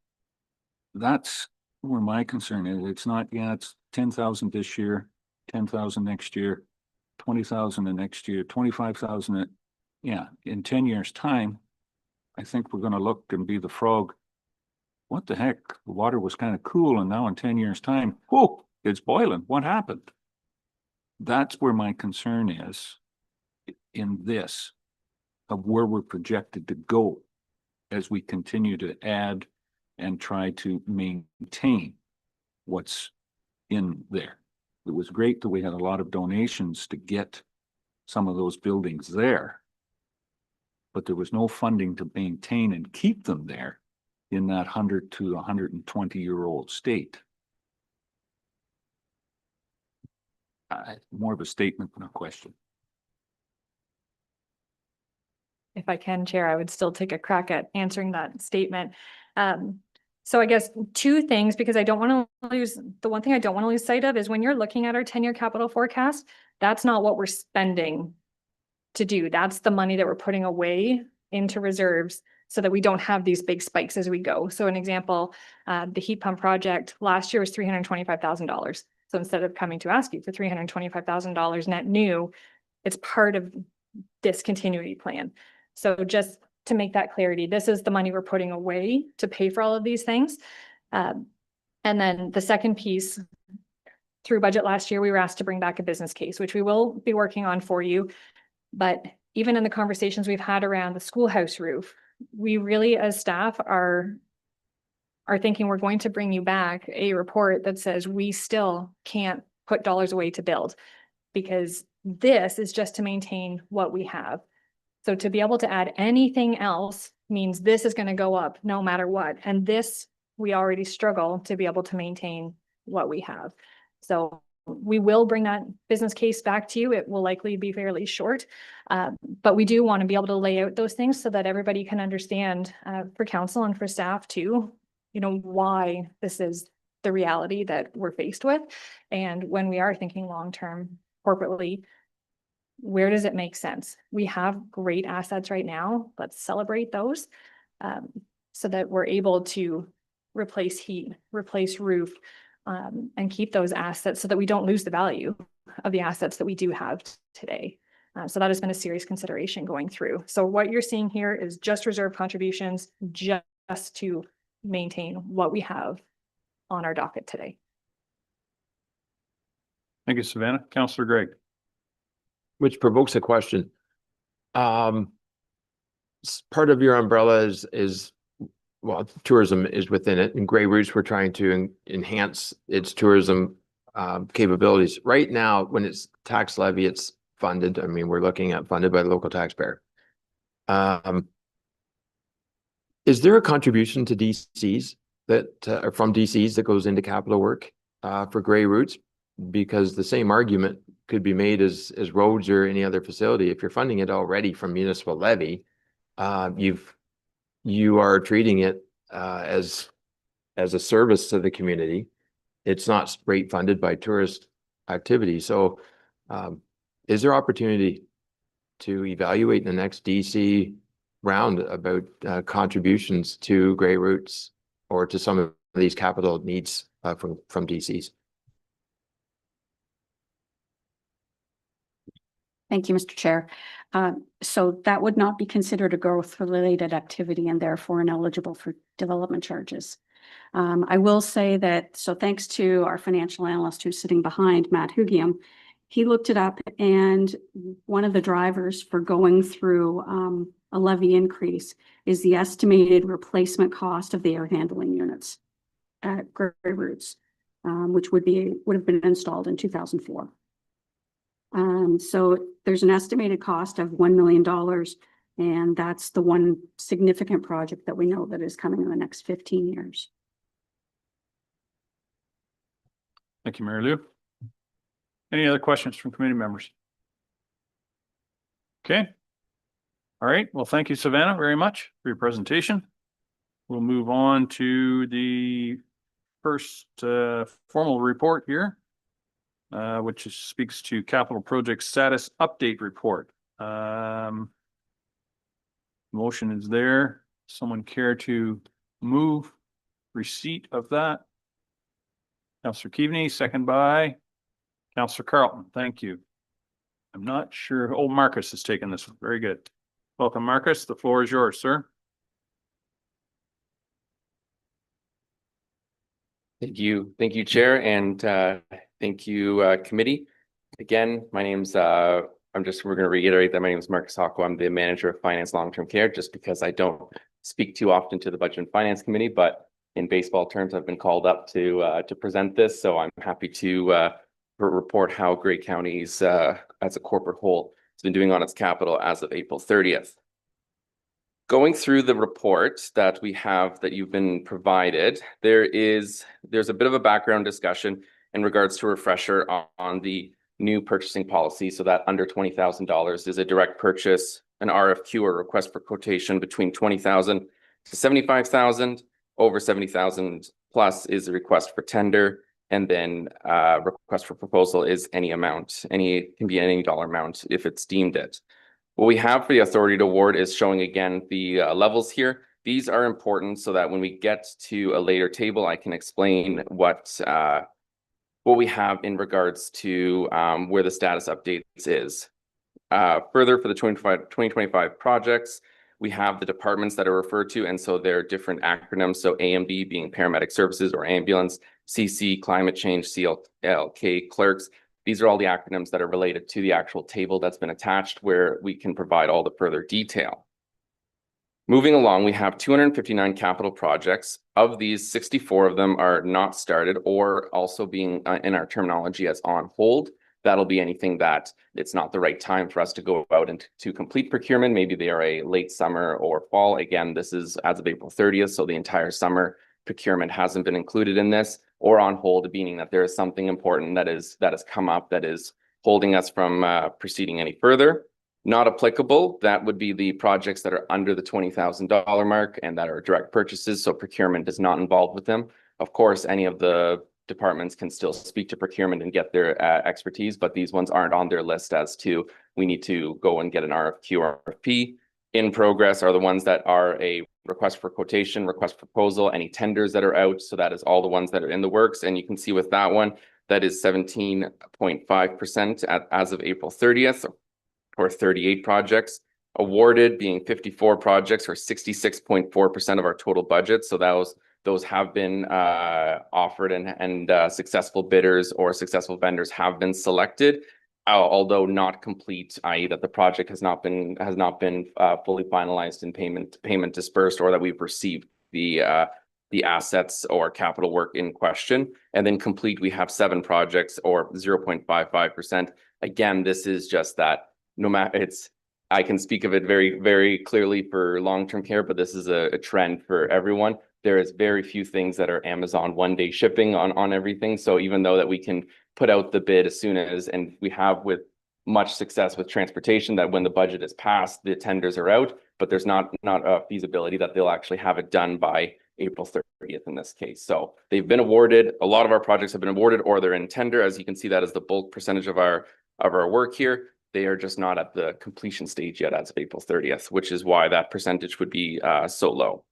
Speaker 10: That's where my concern is. It's not, yeah, it's 10,000 this year, 10,000 next year, 20,000 the next year, 25,000. Yeah, in 10 years' time, I think we're going to look and be the frog. What the heck? The water was kind of cool, and now in 10 years' time, whoa, it's boiling. What happened? That's where my concern is in this, of where we're projected to go as we continue to add and try to maintain what's in there. It was great that we had a lot of donations to get some of those buildings there, but there was no funding to maintain and keep them there in that 100 to 120-year-old state. More of a statement than a question.
Speaker 8: If I can, Chair, I would still take a crack at answering that statement. So I guess two things, because I don't want to lose, the one thing I don't want to lose sight of is when you're looking at our 10-year capital forecast, that's not what we're spending to do. That's the money that we're putting away into reserves so that we don't have these big spikes as we go. So an example, the heat pump project last year was $325,000. So instead of coming to ask you for $325,000 net new, it's part of this continuity plan. So just to make that clarity, this is the money we're putting away to pay for all of these things. And then the second piece, through budget last year, we were asked to bring back a business case, which we will be working on for you. But even in the conversations we've had around the schoolhouse roof, we really as staff are thinking we're going to bring you back a report that says we still can't put dollars away to build, because this is just to maintain what we have. So to be able to add anything else means this is going to go up no matter what. And this, we already struggle to be able to maintain what we have. So we will bring that business case back to you. It will likely be fairly short, but we do want to be able to lay out those things so that everybody can understand, for council and for staff too, you know, why this is the reality that we're faced with. And when we are thinking long-term corporately, where does it make sense? We have great assets right now. Let's celebrate those, so that we're able to replace heat, replace roof, and keep those assets so that we don't lose the value of the assets that we do have today. So that has been a serious consideration going through. So what you're seeing here is just reserve contributions, just to maintain what we have on our docket today.
Speaker 1: Thank you, Savannah. Councillor Gregg.
Speaker 4: Which provokes a question. Part of your umbrella is well, tourism is within it, and Grey Roots, we're trying to enhance its tourism capabilities. Right now, when it's tax levy, it's funded. I mean, we're looking at funded by the local taxpayer. Is there a contribution to DCs that are from DCs that goes into capital work for Grey Roots? Because the same argument could be made as roads or any other facility. If you're funding it already from municipal levy, you are treating it as a service to the community. It's not rate funded by tourist activity. So is there opportunity to evaluate in the next DC round about contributions to Grey Roots or to some of these capital needs from DCs?
Speaker 5: Thank you, Mr. Chair. So that would not be considered a growth-related activity and therefore ineligible for development charges. I will say that, so thanks to our financial analyst who's sitting behind, Matt Hugiam, he looked it up, and one of the drivers for going through a levy increase is the estimated replacement cost of the air handling units at Grey Roots, which would have been installed in 2004. So there's an estimated cost of $1 million, and that's the one significant project that we know that is coming in the next 15 years.
Speaker 1: Thank you, Mary Lou. Any other questions from committee members? Okay. All right. Well, thank you, Savannah, very much for your presentation. We'll move on to the first formal report here, which speaks to capital project status update report. Motion is there. Someone care to move receipt of that? Councillor Keaveney, second by Councillor Carlton. Thank you. I'm not sure. Oh, Marcus has taken this one. Very good. Welcome, Marcus. The floor is yours, sir.
Speaker 11: Thank you, Chair, and thank you, committee. Again, my name's we're going to reiterate that my name is Marcus Hocko. I'm the manager of finance long-term care, just because I don't speak too often to the budget and finance committee, but in baseball terms, I've been called up to present this. So I'm happy to report how Grey County's as a corporate whole has been doing on its capital as of April 30th. Going through the report that we have that you've been provided, there's a bit of a background discussion in regards to a refresher on the new purchasing policy. So that under $20,000 is a direct purchase, an RFQ or request for quotation between $20,000 to $75,000. Over $70,000 plus is a request for tender, and then request for proposal is any amount. Can be any dollar amount if it's deemed it. What we have for the authority to award is showing again the levels here. These are important so that when we get to a later table, I can explain what we have in regards to where the status updates is. Further, for the 2025 projects, we have the departments that are referred to, and so they're different acronyms. So AMB being paramedic services or ambulance, CC climate change, CLK clerks. These are all the acronyms that are related to the actual table that's been attached where we can provide all the further detail. Moving along, we have 259 capital projects. Of these, 64 of them are not started or also being in our terminology as on hold. That'll be anything that it's not the right time for us to go out and to complete procurement. Maybe they are a late summer or fall. Again, this is as of April 30th, so the entire summer procurement hasn't been included in this, or on hold, meaning that there is something important that has come up that is holding us from proceeding any further. Not applicable, that would be the projects that are under the $20,000 mark and that are direct purchases, so procurement is not involved with them. Of course, any of the departments can still speak to procurement and get their expertise, but these ones aren't on their list as to we need to go and get an RFQ or RFP. In progress are the ones that are a request for quotation, request for proposal, any tenders that are out. So that is all the ones that are in the works. And you can see with that one, that is 17.5% as of April 30th, or 38 projects. Awarded being 54 projects, or 66.4% of our total budget. So those have been offered and successful bidders or successful vendors have been selected. Although not complete, i.e. that the project has not been fully finalized in payment dispersed, or that we've received the assets or capital work in question. And then complete, we have 7 projects, or 0.55%. Again, this is just that no matter I can speak of it very, very clearly for long-term care, but this is a trend for everyone. There is very few things that are Amazon one-day shipping on everything. So even though that we can put out the bid as soon as, and we have with much success with transportation, that when the budget is passed, the tenders are out, but there's not a feasibility that they'll actually have it done by April 30th in this case. So they've been awarded, a lot of our projects have been awarded, or they're in tender. As you can see, that is the bulk percentage of our work here. They are just not at the completion stage yet as of April 30th, which is why that percentage would be so low.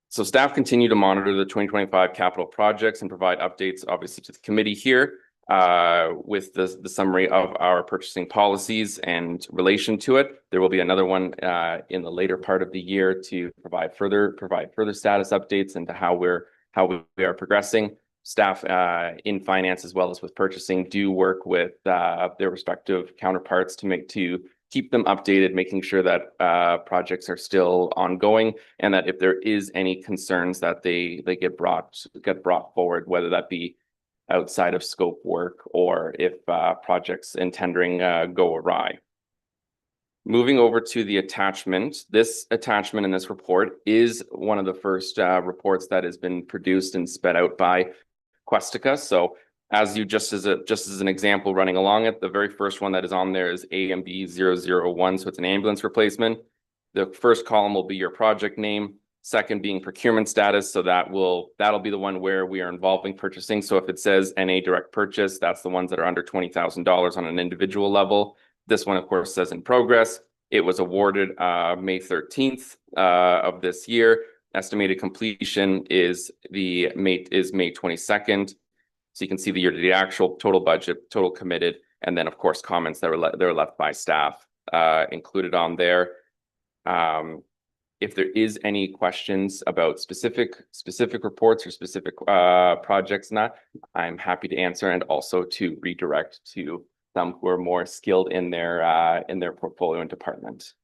Speaker 11: So staff continue to monitor the 2025 capital projects and provide updates, obviously, to the committee here with the summary of our purchasing policies and relation to it. There will be another one in the later part of the year to provide further status updates into how we are progressing. Staff in finance as well as with purchasing do work with their respective counterparts to keep them updated, making sure that projects are still ongoing, and that if there is any concerns that they get brought forward, whether that be outside of scope work or if projects in tendering go awry. Moving over to the attachment, this attachment in this report is one of the first reports that has been produced and sped out by Questica. So as an example running along it, the very first one that is on there is AMB 001. So it's an ambulance replacement. The first column will be your project name. Second being procurement status. So that'll be the one where we are involving purchasing. So if it says NA direct purchase, that's the ones that are under $20,000 on an individual level. This one, of course, says in progress. It was awarded May 13th of this year. Estimated completion is May 22nd. So you can see the actual total budget, total committed, and then of course comments that are left by staff included on there. If there is any questions about specific reports or specific projects, I'm happy to answer, and also to redirect to some who are more skilled in their portfolio and department.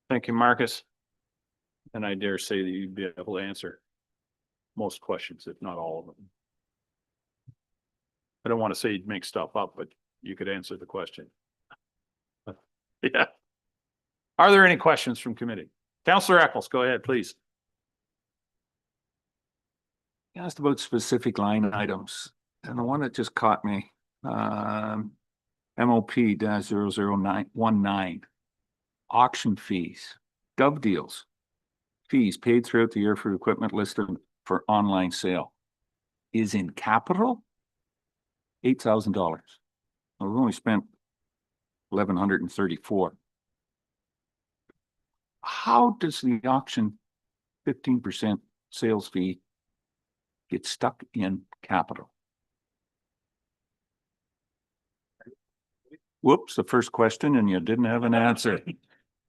Speaker 1: Thank you, Marcus. And I dare say that you'd be able to answer most questions, if not all of them. I don't want to say you'd make stuff up, but you could answer the question. Yeah. Are there any questions from committee? Councillor Eccles, go ahead, please.
Speaker 10: You asked about specific line items, and the one that just caught me, MOP-00919, auction fees, gov deals, fees paid throughout the year for equipment listed for online sale is in capital, $8,000. We've only spent 1,134. How does the auction 15% sales fee get stuck in capital? Whoops, the first question and you didn't have an answer.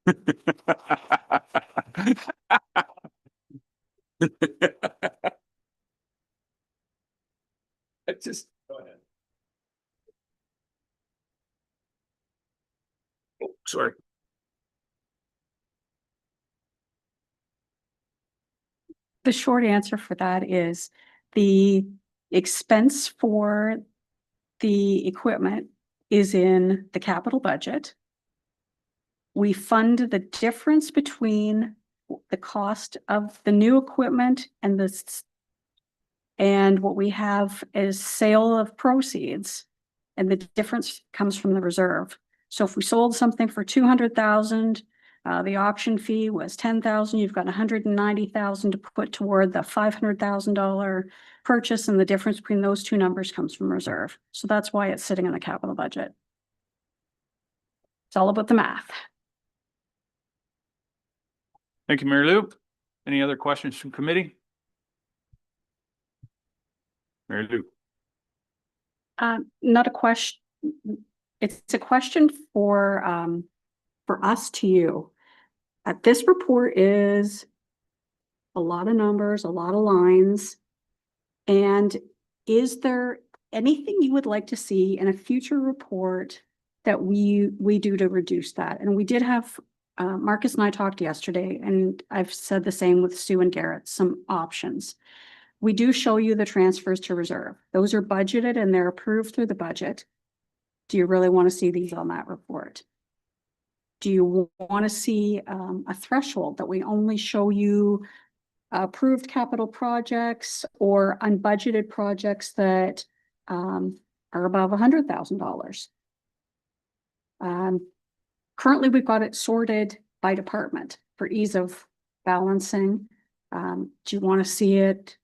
Speaker 10: I just. Go ahead. Oh, sorry.
Speaker 5: The short answer for that is the expense for the equipment is in the capital budget. We fund the difference between the cost of the new equipment and and what we have is sale of proceeds, and the difference comes from the reserve. So if we sold something for 200,000, the auction fee was 10,000, you've got 190,000 to put toward the $500,000 purchase, and the difference between those two numbers comes from reserve. So that's why it's sitting in the capital budget. It's all about the math.
Speaker 1: Thank you, Mary Lou. Any other questions from committee? Mary Lou.
Speaker 5: Not a question. It's a question for us to you. This report is a lot of numbers, a lot of lines. And is there anything you would like to see in a future report that we do to reduce that? And we did have, Marcus and I talked yesterday, and I've said the same with Sue and Garrett, some options. We do show you the transfers to reserve. Those are budgeted and they're approved through the budget. Do you really want to see these on that report? Do you want to see a threshold that we only show you approved capital projects or unbudgeted projects that are above $100,000? Currently, we've got it sorted by department for ease of balancing. Do you want to see it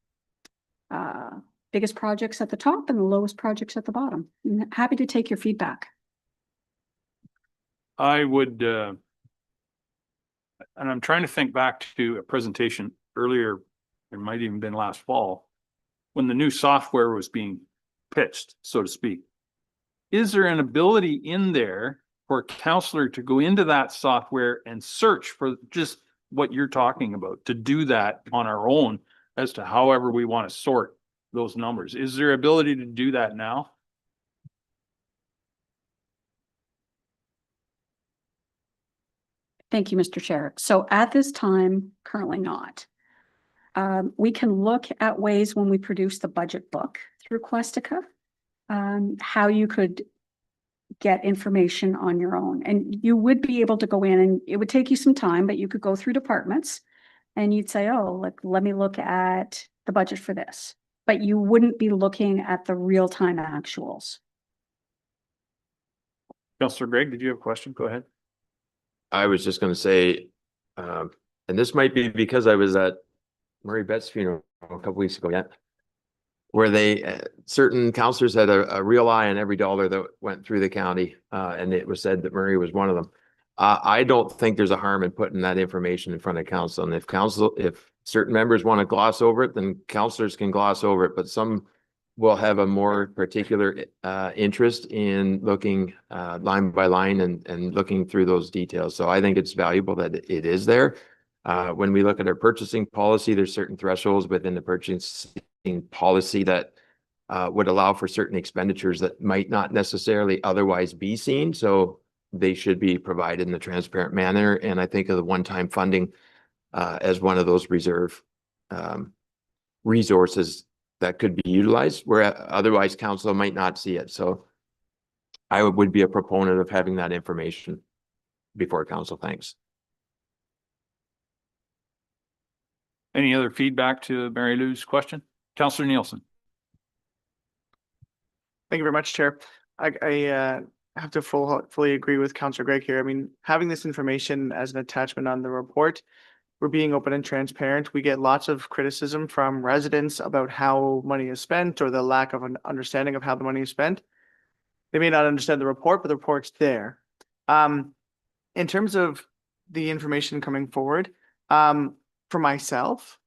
Speaker 5: biggest projects at the top and the lowest projects at the bottom? I'm happy to take your feedback.
Speaker 1: I would, and I'm trying to think back to a presentation earlier, it might even been last fall, when the new software was being pitched, so to speak. Is there an ability in there for a counselor to go into that software and search for just what you're talking about, to do that on our own as to however we want to sort those numbers? Is there ability to do that now?
Speaker 5: Thank you, Mr. Chair. So at this time, currently not. We can look at ways when we produce the budget book through Questica, how you could get information on your own. And you would be able to go in, and it would take you some time, but you could go through departments and you'd say, oh, like, let me look at the budget for this. But you wouldn't be looking at the real-time actuals.
Speaker 1: Councillor Greg, did you have a question? Go ahead.
Speaker 4: I was just gonna say, and this might be because I was at Murray Betts' funeral a couple weeks ago, where they, certain councillors had a real eye on every dollar that went through the county, and it was said that Murray was one of them. I don't think there's a harm in putting that information in front of council, and if certain members want to gloss over it, then councillors can gloss over it, but some will have a more particular interest in looking line by line and looking through those details. So I think it's valuable that it is there. When we look at our purchasing policy, there's certain thresholds within the purchasing policy that would allow for certain expenditures that might not necessarily otherwise be seen. So they should be provided in a transparent manner. And I think of the one-time funding as one of those reserve resources that could be utilized, where otherwise council might not see it. So I would be a proponent of having that information before council. Thanks.
Speaker 1: Any other feedback to Mary Lou's question? Councillor Nielsen.
Speaker 3: Thank you very much, Chair. I have to fully agree with Councillor Greg here. I mean, having this information as an attachment on the report, we're being open and transparent. We get lots of criticism from residents about how money is spent or the lack of an understanding of how the money is spent. They may not understand the report, but the report's there. In terms of the information coming forward, for myself,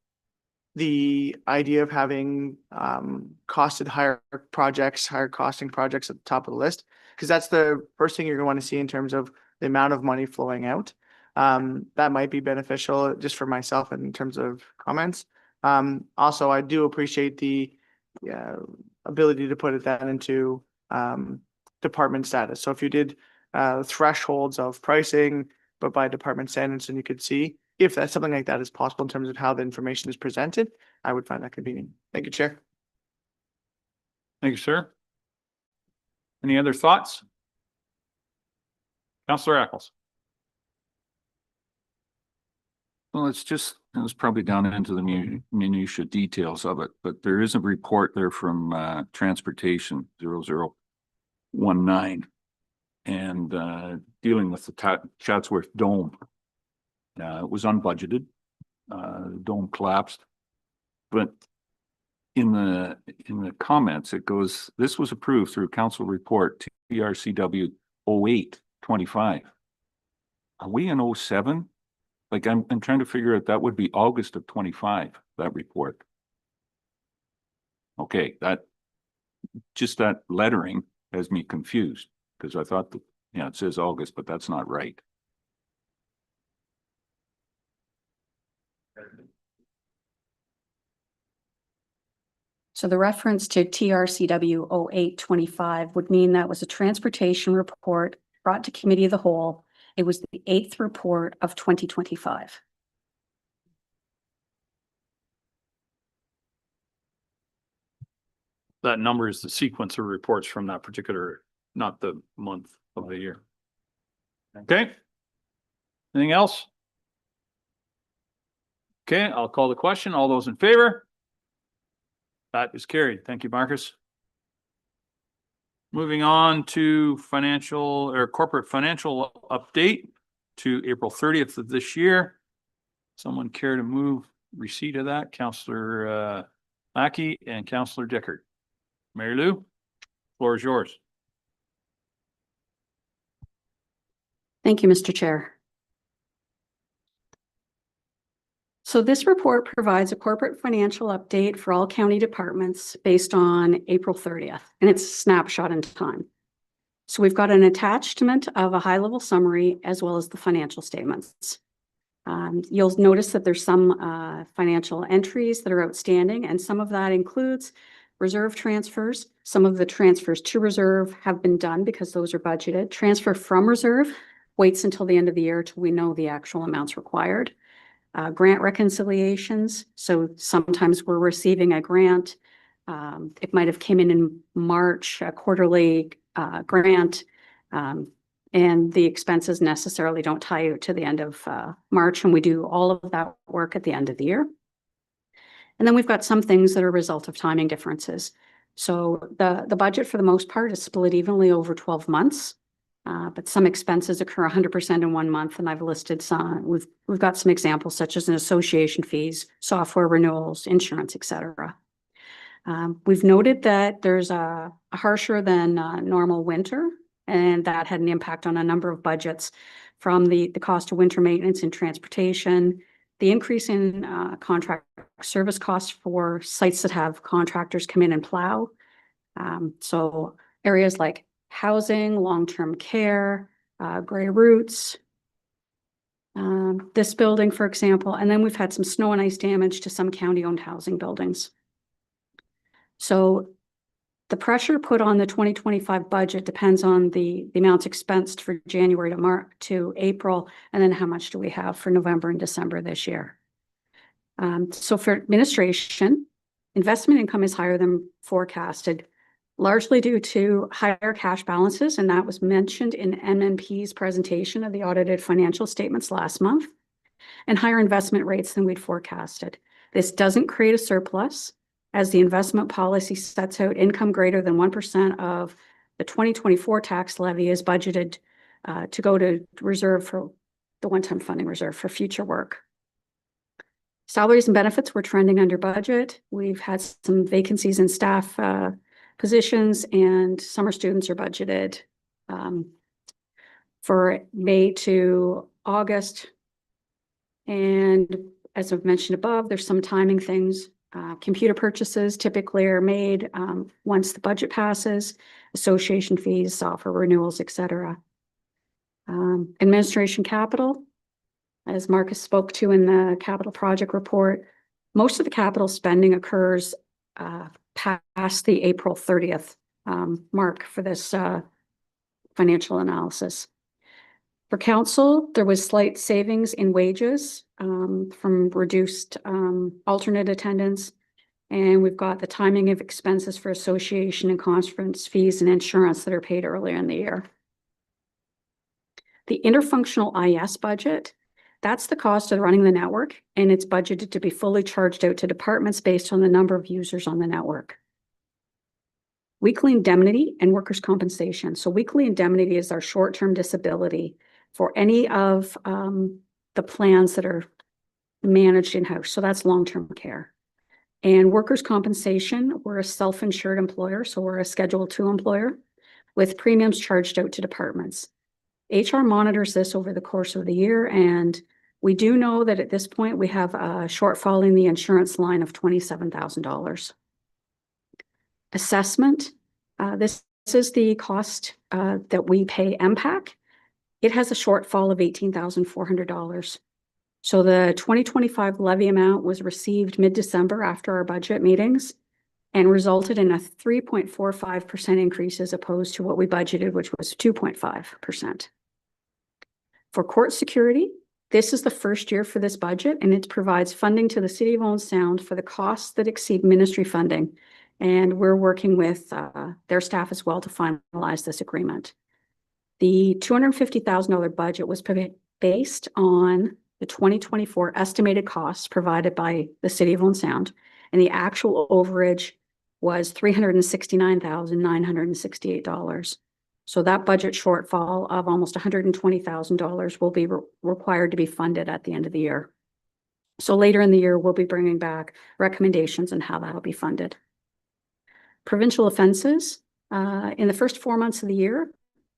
Speaker 3: the idea of having costed higher projects, higher costing projects at the top of the list, because that's the first thing you're going to want to see in terms of the amount of money flowing out. That might be beneficial just for myself in terms of comments. Also, I do appreciate the ability to put it that into department status. So if you did thresholds of pricing, but by department standards, and you could see if that's something like that is possible in terms of how the information is presented, I would find that convenient. Thank you, Chair.
Speaker 1: Thank you, sir. Any other thoughts? Councillor Eccles.
Speaker 10: Well, it's probably down into the minutia details of it, but there is a report there from Transportation 0019 and dealing with the Chatsworth Dome. It was unbudgeted. The dome collapsed, but in the comments, it goes, this was approved through council report TRCW 0825. Are we in 07? Like I'm trying to figure out, that would be August of 25, that report. Okay, that lettering has me confused because I thought that, it says August, but that's not right.
Speaker 5: So the reference to TRCW 0825 would mean that was a transportation report brought to committee of the whole. It was the 8th report of 2025.
Speaker 1: That number is the sequence of reports from that particular, not the month of the year. Okay. Anything else? Okay, I'll call the question. All those in favor? That is carried. Thank you, Marcus. Moving on to financial or corporate financial update to April 30th of this year. Someone care to move receipt of that? Councillor Lackey and Councillor Dickert. Mary Lou, floor is yours.
Speaker 5: Thank you, Mr. Chair. So this report provides a corporate financial update for all county departments based on April 30th, and it's a snapshot in time. So we've got an attachment of a high-level summary as well as the financial statements. You'll notice that there's some financial entries that are outstanding, and some of that includes reserve transfers. Some of the transfers to reserve have been done because those are budgeted. Transfer from reserve waits until the end of the year till we know the actual amounts required. Grant reconciliations. So sometimes we're receiving a grant. It might have came in March, a quarterly grant, and the expenses necessarily don't tie out to the end of March, and we do all of that work at the end of the year. And then we've got some things that are a result of timing differences. So the budget for the most part is split evenly over 12 months. But some expenses occur 100% in 1 month, and I've listed some. We've got some examples such as an association fees, software renewals, insurance, etc. We've noted that there's a harsher than normal winter, and that had an impact on a number of budgets, from the cost of winter maintenance and transportation, the increase in contract service costs for sites that have contractors come in and plow. So areas like housing, long-term care, gray routes, this building, for example, and then we've had some snow and ice damage to some county-owned housing buildings. So the pressure put on the 2025 budget depends on the amounts expensed for January to April, and then how much do we have for November and December this year. So for administration, investment income is higher than forecasted, largely due to higher cash balances, and that was mentioned in MNP's presentation of the audited financial statements last month, and higher investment rates than we'd forecasted. This doesn't create a surplus, as the investment policy sets out income greater than 1% of the 2024 tax levy is budgeted to go to reserve for the one-time funding reserve for future work. Salaries and benefits were trending under budget. We've had some vacancies in staff positions, and summer students are budgeted. for May to August. And as I've mentioned above, there's some timing things. Computer purchases typically are made once the budget passes, association fees, software renewals, etc. Administration capital, as Marcus spoke to in the capital project report, most of the capital spending occurs past the April 30th mark for this financial analysis. For council, there was slight savings in wages from reduced alternate attendance. And we've got the timing of expenses for association and conference fees and insurance that are paid earlier in the year. The interfunctional IS budget, that's the cost of running the network, and it's budgeted to be fully charged out to departments based on the number of users on the network. Weekly indemnity and workers' compensation. So weekly indemnity is our short-term disability for any of the plans that are managed in-house. So that's long-term care. And workers' compensation, we're a self-insured employer, so we're a Schedule II employer with premiums charged out to departments. HR monitors this over the course of the year, and we do know that at this point we have a shortfall in the insurance line of $27,000. Assessment, this is the cost that we pay MPAC. It has a shortfall of $18,400. So the 2025 levy amount was received mid-December after our budget meetings and resulted in a 3.45% increase as opposed to what we budgeted, which was 2.5%. For court security, this is the first year for this budget, and it provides funding to the City of Owen Sound for the costs that exceed ministry funding. And we're working with their staff as well to finalize this agreement. The $250,000 budget was based on the 2024 estimated costs provided by the City of Owen Sound, and the actual overage was $369,968. So that budget shortfall of almost $120,000 will be required to be funded at the end of the year. So later in the year, we'll be bringing back recommendations on how that'll be funded. Provincial offenses, in the first 4 months of the year,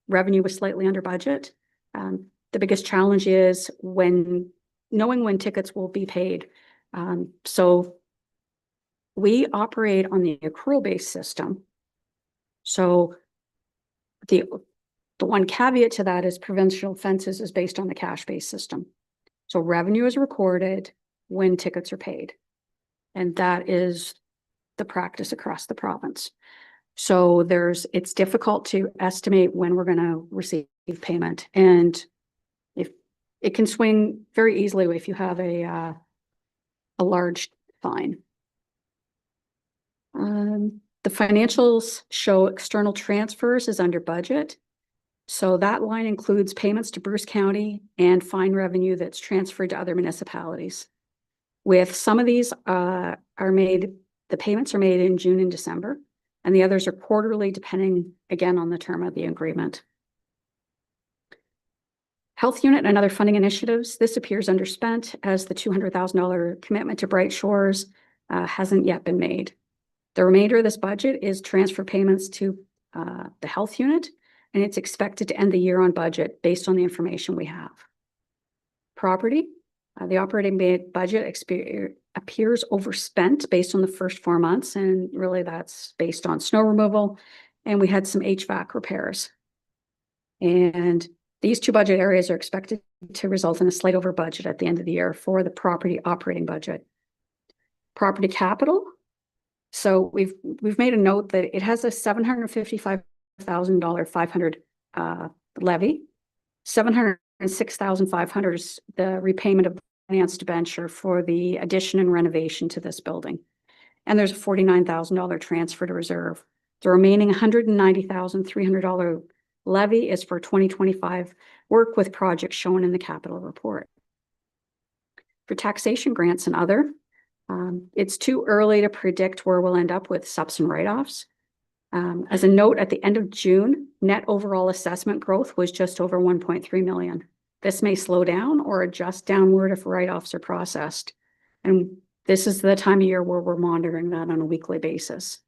Speaker 5: revenue was slightly under budget. The biggest challenge is knowing when tickets will be paid. So we operate on the accrual-based system. So the one caveat to that is provincial offenses is based on the cash-based system. So revenue is recorded when tickets are paid. And that is the practice across the province. So it's difficult to estimate when we're going to receive payment. And if it can swing very easily if you have a large fine. The financials show external transfers is under budget. So that line includes payments to Bruce County and fine revenue that's transferred to other municipalities. With some of these the payments are made in June and December, and the others are quarterly, depending again on the term of the agreement. Health unit and other funding initiatives, this appears underspent as the $200,000 commitment to Bright Shores hasn't yet been made. The remainder of this budget is transfer payments to the health unit, and it's expected to end the year on budget based on the information we have. Property, the operating budget appears overspent based on the first 4 months, and really that's based on snow removal, and we had some HVAC repairs. And these two budget areas are expected to result in a slight over budget at the end of the year for the property operating budget. Property capital. So we've made a note that it has a $755,000 500 levy. $706,500 is the repayment of finance debenture for the addition and renovation to this building. And there's a $49,000 transfer to reserve. The remaining $190,300 levy is for 2025 work with projects shown in the capital report. For taxation grants and other, it's too early to predict where we'll end up with subs and write-offs. As a note, at the end of June, net overall assessment growth was just over 1.3 million. This may slow down or adjust downward if write-offs are processed. And this is the time of year where we're monitoring that on a weekly basis.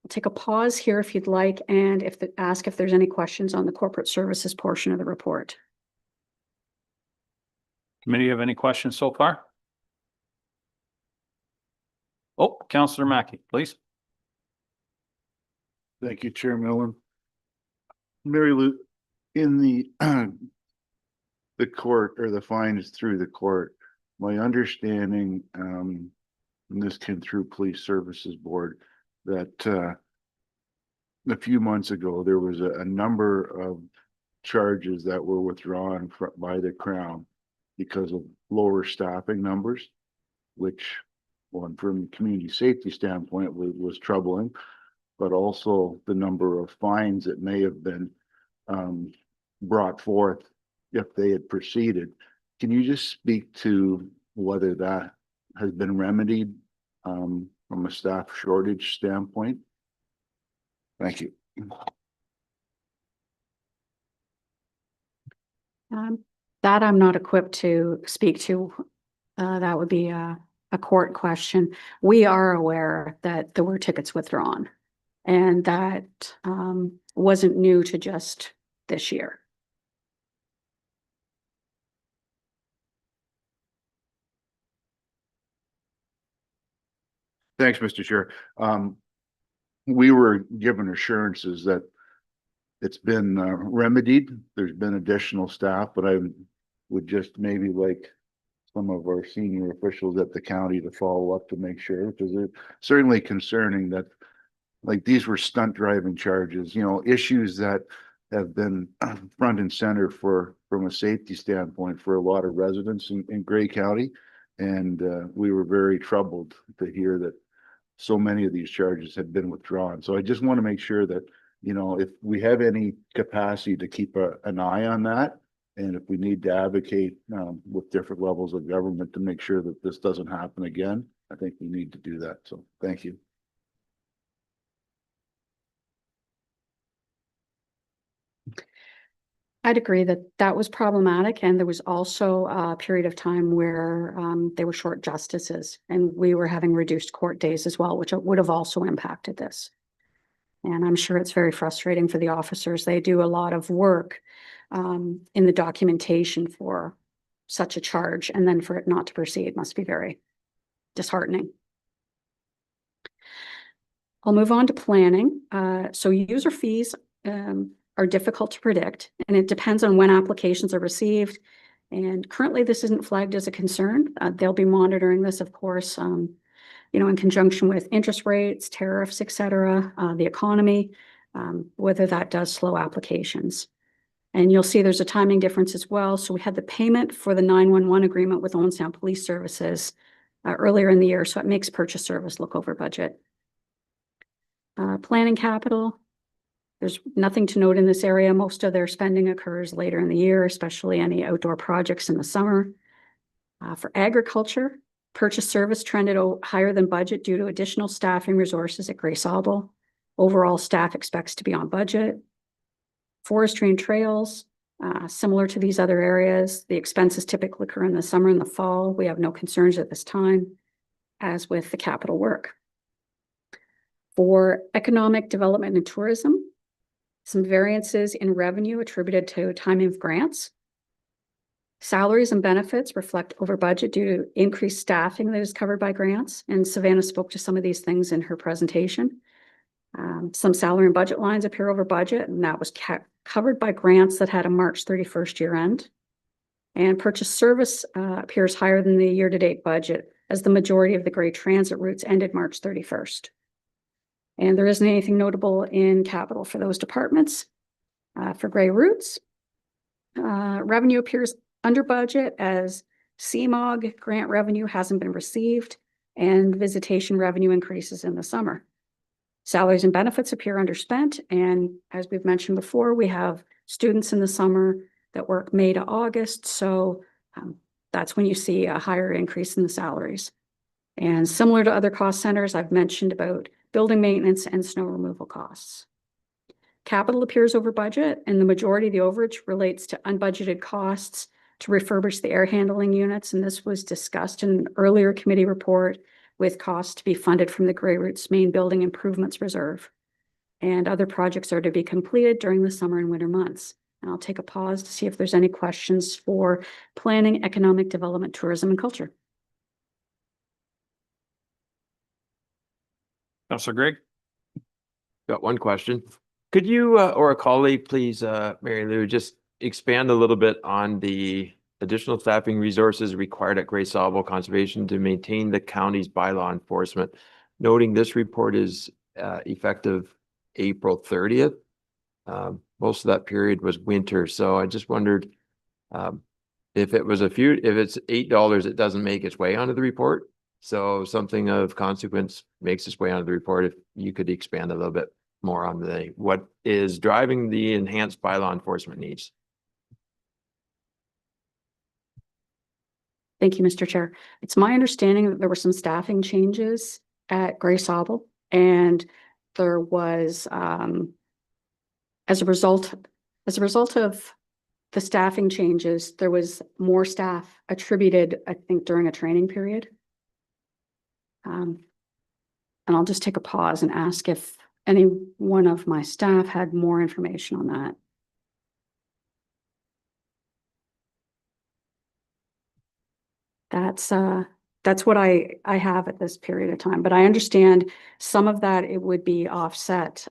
Speaker 5: take a pause here if you'd like, and ask if there's any questions on the corporate services portion of the report.
Speaker 1: Committee have any questions so far? Oh, Councillor Mackey, please.
Speaker 6: Thank you, Chair Millen. Mary Lou, in the the court or the fines through the court, my understanding, and this came through Police Services Board, that a few months ago, there was a number of charges that were withdrawn by the Crown because of lower staffing numbers, which, one, from a community safety standpoint was troubling, but also the number of fines that may have been brought forth if they had proceeded. Can you just speak to whether that has been remedied from a staff shortage standpoint? Thank you.
Speaker 5: That I'm not equipped to speak to. That would be a court question. We are aware that there were tickets withdrawn, and that wasn't new to just this year.
Speaker 6: Thanks, Mr. Chair. We were given assurances that it's been remedied. There's been additional staff, but I would just maybe like some of our senior officials at the county to follow up to make sure, because it's certainly concerning that, like, these were stunt driving charges, issues that have been front and center from a safety standpoint for a lot of residents in Grey County. And we were very troubled to hear that so many of these charges had been withdrawn. So I just want to make sure that, if we have any capacity to keep an eye on that, and if we need to advocate with different levels of government to make sure that this doesn't happen again, I think we need to do that. So thank you.
Speaker 5: I'd agree that that was problematic, and there was also a period of time where they were short justices, and we were having reduced court days as well, which would have also impacted this. And I'm sure it's very frustrating for the officers. They do a lot of work in the documentation for such a charge, and then for it not to proceed must be very disheartening. I'll move on to planning. So user fees are difficult to predict, and it depends on when applications are received. And currently, this isn't flagged as a concern. They'll be monitoring this, of course, in conjunction with interest rates, tariffs, et cetera, the economy, whether that does slow applications. And you'll see there's a timing difference as well. So we had the payment for the 911 agreement with Owen Sound Police Services earlier in the year, so it makes purchase service look over budget. Planning capital. There's nothing to note in this area. Most of their spending occurs later in the year, especially any outdoor projects in the summer. For agriculture, purchase service trended higher than budget due to additional staffing resources at Grace Auble. Overall, staff expects to be on budget. Forestry and trails, similar to these other areas, the expenses typically occur in the summer and the fall. We have no concerns at this time, as with the capital work. For economic development and tourism, some variances in revenue attributed to timing of grants. Salaries and benefits reflect over budget due to increased staffing that is covered by grants. And Savannah spoke to some of these things in her presentation. Some salary and budget lines appear over budget, and that was covered by grants that had a March 31st year end. And purchase service appears higher than the year-to-date budget, as the majority of the Grey Transit routes ended March 31st. And there isn't anything notable in capital for those departments. For Grey routes, revenue appears under budget as CMOG grant revenue hasn't been received, and visitation revenue increases in the summer. Salaries and benefits appear underspent, and as we've mentioned before, we have students in the summer that work May to August, so that's when you see a higher increase in the salaries. And similar to other cost centers, I've mentioned about building maintenance and snow removal costs. Capital appears over budget, and the majority of the overage relates to unbudgeted costs to refurbish the air handling units, and this was discussed in an earlier committee report with costs to be funded from the Grey Roots Main Building Improvements Reserve. And other projects are to be completed during the summer and winter months. And I'll take a pause to see if there's any questions for planning, economic development, tourism, and culture.
Speaker 1: Councillor Greg?
Speaker 4: Got one question. Could you, or a colleague, please, Mary Lou, just expand a little bit on the additional staffing resources required at Grey Sauble Conservation to maintain the county's bylaw enforcement? Noting this report is effective April 30th. Most of that period was winter, so I just wondered if it was if it's $8, it doesn't make its way onto the report. So something of consequence makes its way onto the report. If you could expand a little bit more on what is driving the enhanced bylaw enforcement needs.
Speaker 5: Thank you, Mr. Chair. It's my understanding that there were some staffing changes at Grey Sauble, and there was, as a result of the staffing changes, there was more staff attributed, I think, during a training period. And I'll just take a pause and ask if any one of my staff had more information on that. That's what I have at this period of time, but I understand some of that it would be offset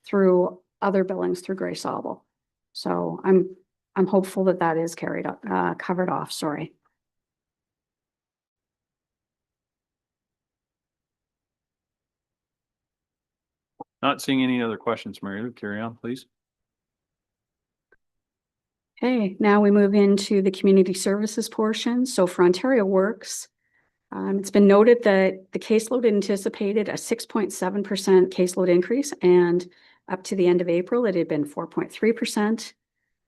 Speaker 5: through other billings through Grey Sauble. So I'm hopeful that that is carried up, covered off, sorry.
Speaker 1: Not seeing any other questions, Mary Lou. Carry on, please.
Speaker 5: Okay, now we move into the community services portion. So for Ontario Works, it's been noted that the caseload anticipated a 6.7% caseload increase, and up to the end of April, it had been 4.3%.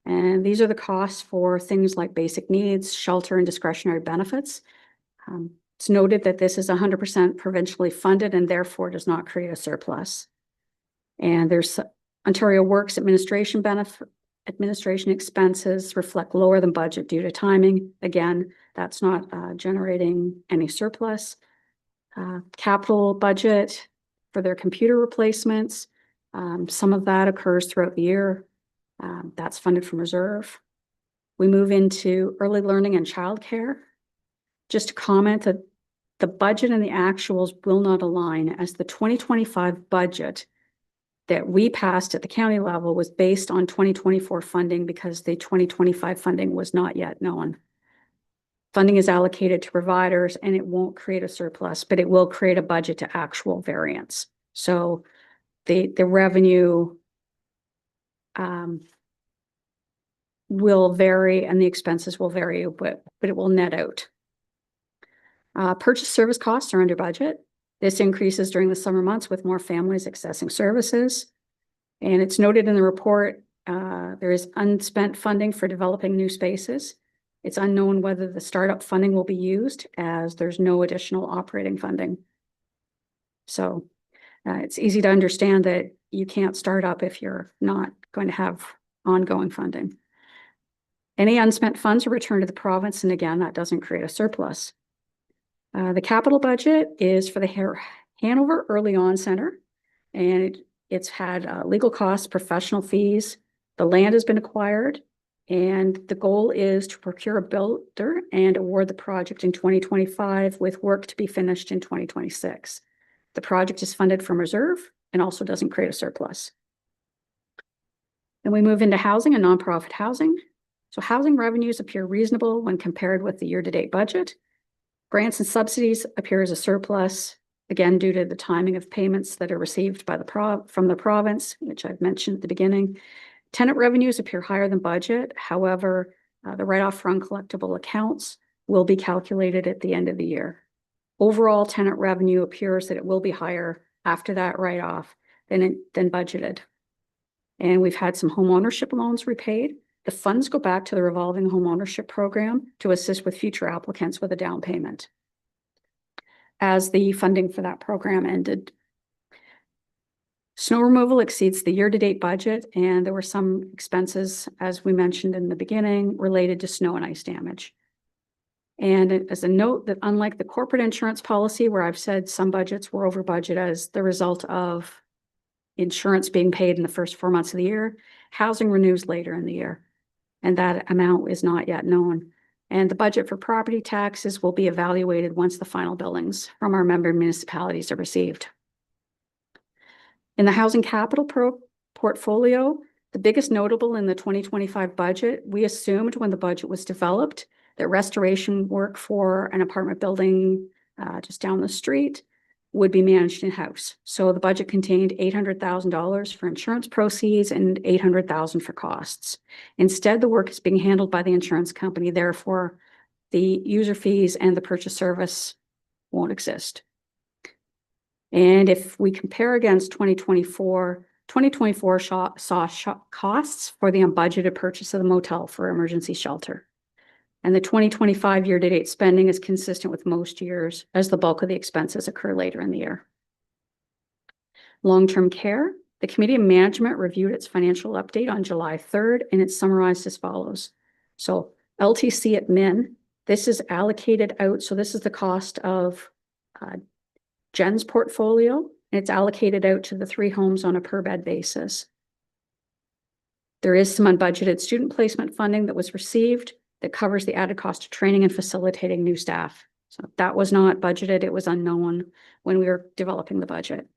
Speaker 5: And these are the costs for things like basic needs, shelter, and discretionary benefits. It's noted that this is 100% provincially funded and therefore does not create a surplus. And there's Ontario Works administration expenses reflect lower than budget due to timing. Again, that's not generating any surplus. Capital budget for their computer replacements. Some of that occurs throughout the year. That's funded from reserve. We move into early learning and childcare. Just to comment that the budget and the actuals will not align, as the 2025 budget that we passed at the county level was based on 2024 funding because the 2025 funding was not yet known. Funding is allocated to providers and it won't create a surplus, but it will create a budget to actual variance. So the revenue will vary and the expenses will vary, but it will net out. Purchase service costs are under budget. This increases during the summer months with more families accessing services. And it's noted in the report, there is unspent funding for developing new spaces. It's unknown whether the startup funding will be used, as there's no additional operating funding. So it's easy to understand that you can't start up if you're not going to have ongoing funding. Any unspent funds are returned to the province, and again, that doesn't create a surplus. The capital budget is for the Hanover Early On Center, and it's had legal costs, professional fees. The land has been acquired, and the goal is to procure a builder and award the project in 2025 with work to be finished in 2026. The project is funded from reserve and also doesn't create a surplus. Then we move into housing and nonprofit housing. So housing revenues appear reasonable when compared with the year-to-date budget. Grants and subsidies appear as a surplus, again, due to the timing of payments that are received by from the province, which I've mentioned at the beginning. Tenant revenues appear higher than budget. However, the write-off for uncollectible accounts will be calculated at the end of the year. Overall, tenant revenue appears that it will be higher after that write-off than budgeted. And we've had some home ownership loans repaid. The funds go back to the revolving home ownership program to assist with future applicants with a down payment, as the funding for that program ended. Snow removal exceeds the year-to-date budget, and there were some expenses, as we mentioned in the beginning, related to snow and ice damage. And as a note that unlike the corporate insurance policy where I've said some budgets were over budget as the result of insurance being paid in the first 4 months of the year, housing renews later in the year. And that amount is not yet known. And the budget for property taxes will be evaluated once the final billings from our member municipalities are received. In the housing capital portfolio, the biggest notable in the 2025 budget, we assumed when the budget was developed that restoration work for an apartment building just down the street would be managed in-house. So the budget contained $800,000 for insurance proceeds and $800,000 for costs. Instead, the work is being handled by the insurance company. Therefore, the user fees and the purchase service won't exist. And if we compare against 2024, 2024 saw costs for the unbudgeted purchase of the motel for emergency shelter. And the 2025 year-to-date spending is consistent with most years as the bulk of the expenses occur later in the year. Long-term care, the Committee of Management reviewed its financial update on July 3rd, and it's summarized as follows. So LTC admin, this is allocated out. So this is the cost of Jen's portfolio, and it's allocated out to the 3 homes on a per bed basis. There is some unbudgeted student placement funding that was received that covers the added cost of training and facilitating new staff. So that was not budgeted. It was unknown when we were developing the budget.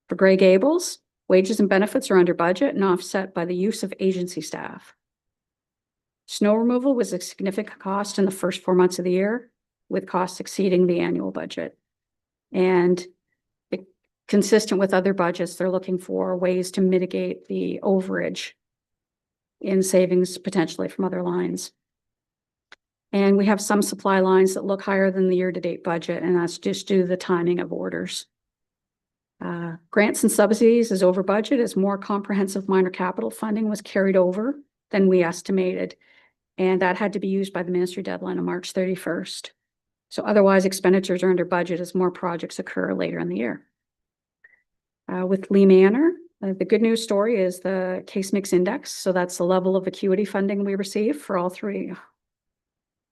Speaker 5: For Grey Gables, wages and benefits are under budget and offset by the use of agency staff. Snow removal was a significant cost in the first 4 months of the year, with costs exceeding the annual budget. And consistent with other budgets, they're looking for ways to mitigate the overage in savings potentially from other lines. And we have some supply lines that look higher than the year-to-date budget, and that's just due to the timing of orders. Grants and subsidies is over budget as more comprehensive minor capital funding was carried over than we estimated. And that had to be used by the ministry deadline on March 31st. So otherwise expenditures are under budget as more projects occur later in the year. With Lee Manor, the good news story is the case mix index. So that's the level of acuity funding we receive for all 3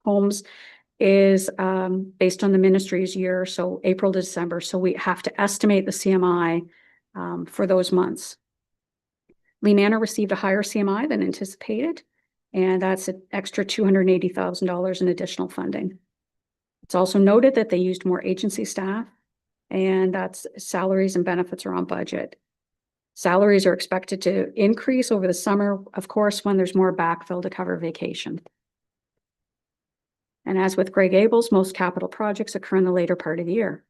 Speaker 5: homes is based on the ministry's year, so April to December. So we have to estimate the CMI for those months. Lee Manor received a higher CMI than anticipated, and that's an extra $280,000 in additional funding. It's also noted that they used more agency staff, and that's salaries and benefits are on budget. Salaries are expected to increase over the summer, of course, when there's more backfill to cover vacation. And as with Grey Gables, most capital projects occur in the later part of the year.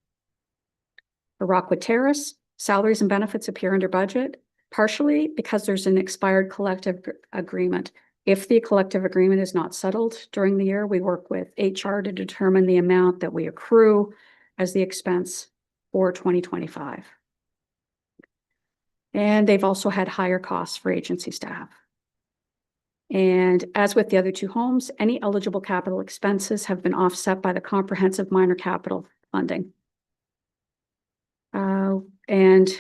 Speaker 5: For Rockwood Terrace, salaries and benefits appear under budget, partially because there's an expired collective agreement. If the collective agreement is not settled during the year, we work with HR to determine the amount that we accrue as the expense for 2025. And they've also had higher costs for agency staff. And as with the other 2 homes, any eligible capital expenses have been offset by the comprehensive minor capital funding. And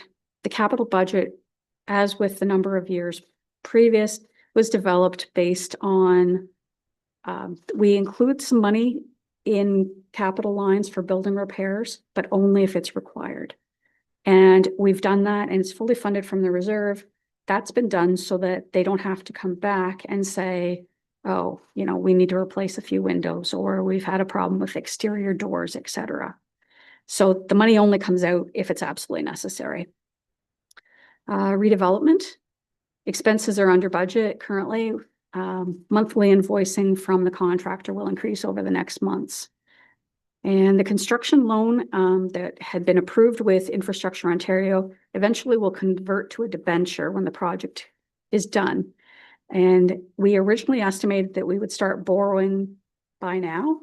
Speaker 5: the capital budget, as with the number of years previous, was developed based on, we include some money in capital lines for building repairs, but only if it's required. And we've done that, and it's fully funded from the reserve. That's been done so that they don't have to come back and say, oh, you know, we need to replace a few windows, or we've had a problem with exterior doors, etc. So the money only comes out if it's absolutely necessary. Redevelopment expenses are under budget currently. Monthly invoicing from the contractor will increase over the next months. And the construction loan that had been approved with Infrastructure Ontario eventually will convert to a debenture when the project is done. And we originally estimated that we would start borrowing by now.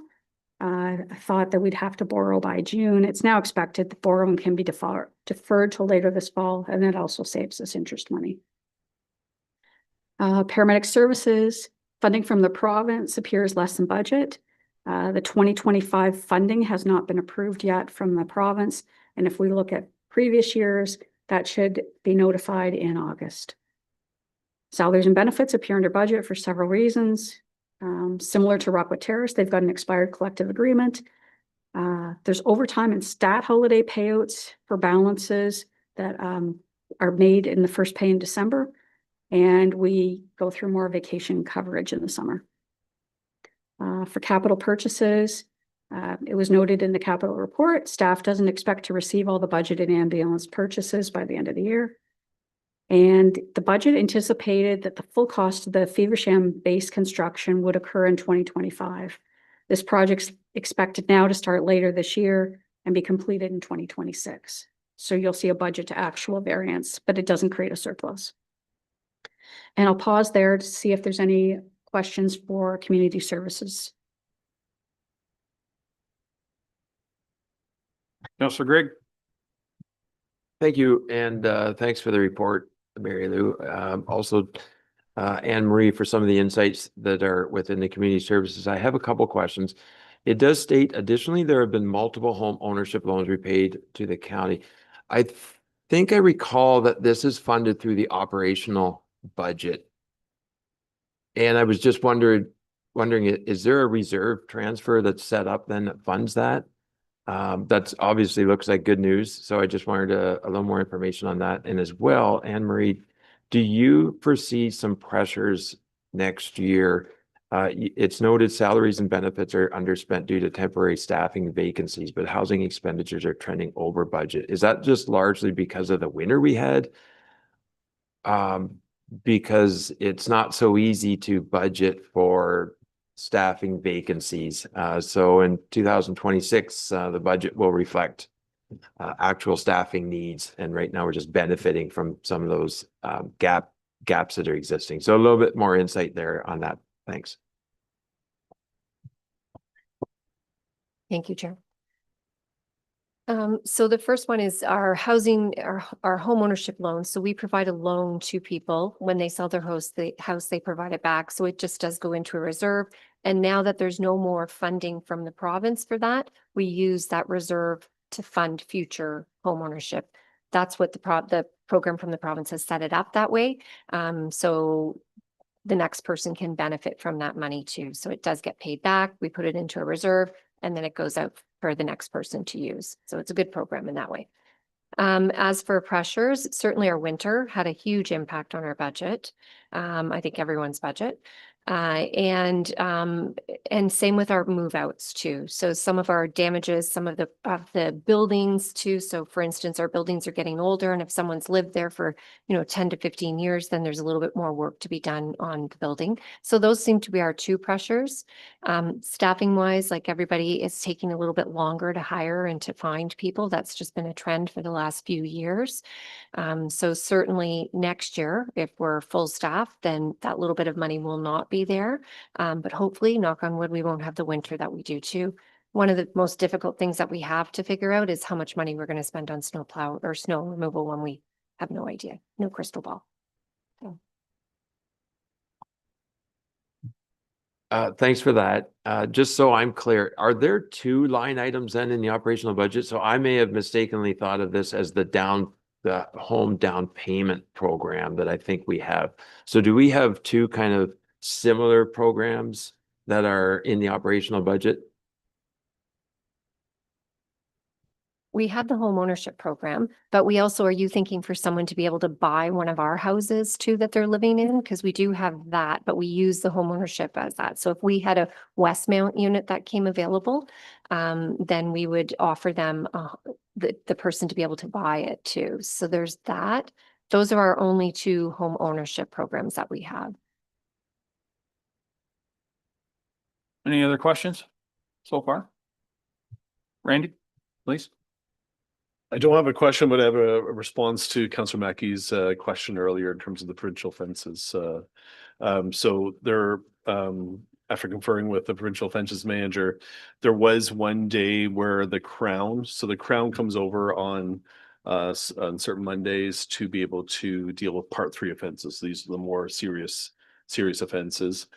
Speaker 5: I thought that we'd have to borrow by June. It's now expected the borrowing can be deferred till later this fall, and that also saves us interest money. Paramedic services, funding from the province appears less than budget. The 2025 funding has not been approved yet from the province. And if we look at previous years, that should be notified in August. Salaries and benefits appear under budget for several reasons. Similar to Rockwood Terrace, they've got an expired collective agreement. There's overtime and stat holiday payouts for balances that are made in the first pay in December. And we go through more vacation coverage in the summer. For capital purchases, it was noted in the capital report, staff doesn't expect to receive all the budgeted ambulance purchases by the end of the year. And the budget anticipated that the full cost of the Feversham base construction would occur in 2025. This project's expected now to start later this year and be completed in 2026. So you'll see a budget to actual variance, but it doesn't create a surplus. And I'll pause there to see if there's any questions for community services.
Speaker 1: Councillor Greg?
Speaker 4: Thank you, and thanks for the report, Mary Lou. Also, Anne Marie, for some of the insights that are within the community services. I have a couple questions. It does state additionally, there have been multiple home ownership loans repaid to the county. I think I recall that this is funded through the operational budget. And I was just wondering, is there a reserve transfer that's set up then that funds that? That's obviously looks like good news. So I just wanted a little more information on that. And as well, Anne Marie, do you foresee some pressures next year? It's noted salaries and benefits are underspent due to temporary staffing vacancies, but housing expenditures are trending over budget. Is that just largely because of the winter we had? Because it's not so easy to budget for staffing vacancies. So in 2026, the budget will reflect actual staffing needs. And right now we're just benefiting from some of those gaps that are existing. So a little bit more insight there on that. Thanks.
Speaker 2: Thank you, Chair. So the first one is our housing, our home ownership loan. So we provide a loan to people when they sell their house, they provide it back. So it just does go into a reserve. And now that there's no more funding from the province for that, we use that reserve to fund future home ownership. That's what the program from the province has set it up that way. So the next person can benefit from that money too. So it does get paid back. We put it into a reserve and then it goes out for the next person to use. So it's a good program in that way. As for pressures, certainly our winter had a huge impact on our budget. I think everyone's budget. And same with our move outs too. So some of our damages, some of the buildings too. So for instance, our buildings are getting older, and if someone's lived there for, 10 to 15 years, then there's a little bit more work to be done on the building. So those seem to be our two pressures. Staffing wise, like everybody is taking a little bit longer to hire and to find people. That's just been a trend for the last few years. So certainly next year, if we're full staff, then that little bit of money will not be there. But hopefully, knock on wood, we won't have the winter that we do too. One of the most difficult things that we have to figure out is how much money we're going to spend on snow plow or snow removal when we have no idea, no crystal ball. So.
Speaker 4: Thanks for that. Just so I'm clear, are there two line items then in the operational budget? So I may have mistakenly thought of this as the home down payment program that I think we have. So do we have two kind of similar programs that are in the operational budget?
Speaker 2: We have the home ownership program, but we also, are you thinking for someone to be able to buy one of our houses too that they're living in? Because we do have that, but we use the home ownership as that. So if we had a Westmount unit that came available, then we would offer them the person to be able to buy it too. So there's that. Those are our only two home ownership programs that we have.
Speaker 1: Any other questions so far? Randy, please.
Speaker 9: I don't have a question, but I have a response to Councillor Mackey's question earlier in terms of the provincial fences. So there, after conferring with the provincial fences manager, there was one day where the Crown comes over on certain Mondays to be able to deal with Part 3 offenses. These are the more serious offenses.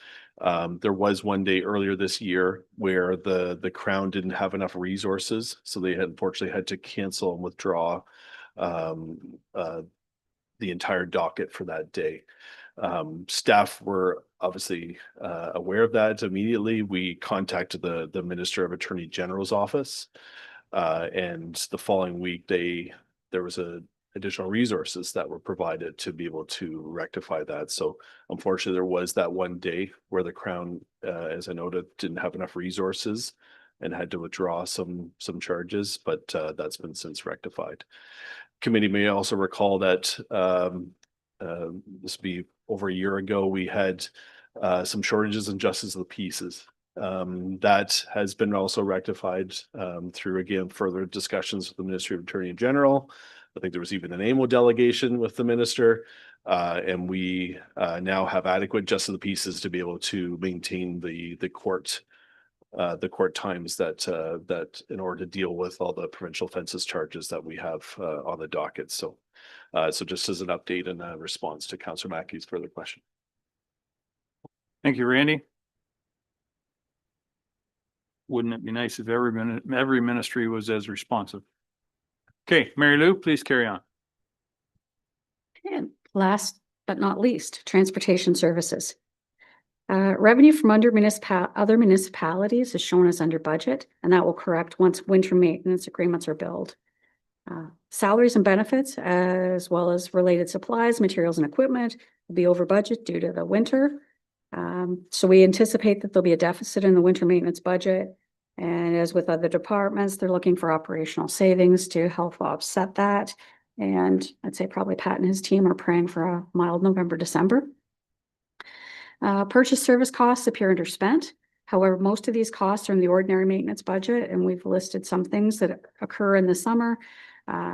Speaker 9: There was one day earlier this year where the Crown didn't have enough resources, so they unfortunately had to cancel and withdraw the entire docket for that day. Staff were obviously aware of that immediately. We contacted the Minister of Attorney General's office. And the following week, there was additional resources that were provided to be able to rectify that. So unfortunately, there was that one day where the Crown, as I noted, didn't have enough resources and had to withdraw some charges, but that's been since rectified. Committee may also recall that this would be over a year ago, we had some shortages in justice of the pieces. That has been also rectified through, again, further discussions with the Ministry of Attorney General. I think there was even an AMO delegation with the minister. And we now have adequate justice of the pieces to be able to maintain the court times that in order to deal with all the provincial offenses charges that we have on the docket. So just as an update and a response to Councillor Mackey's further question.
Speaker 1: Thank you, Randy. Wouldn't it be nice if every ministry was as responsive? Okay, Mary Lou, please carry on.
Speaker 5: And last but not least, transportation services. Revenue from other municipalities is shown as under budget, and that will correct once winter maintenance agreements are billed. Salaries and benefits, as well as related supplies, materials, and equipment will be over budget due to the winter. So we anticipate that there'll be a deficit in the winter maintenance budget. And as with other departments, they're looking for operational savings to help offset that. And I'd say probably Pat and his team are praying for a mild November, December. Purchase service costs appear underspent. However, most of these costs are in the ordinary maintenance budget, and we've listed some things that occur in the summer,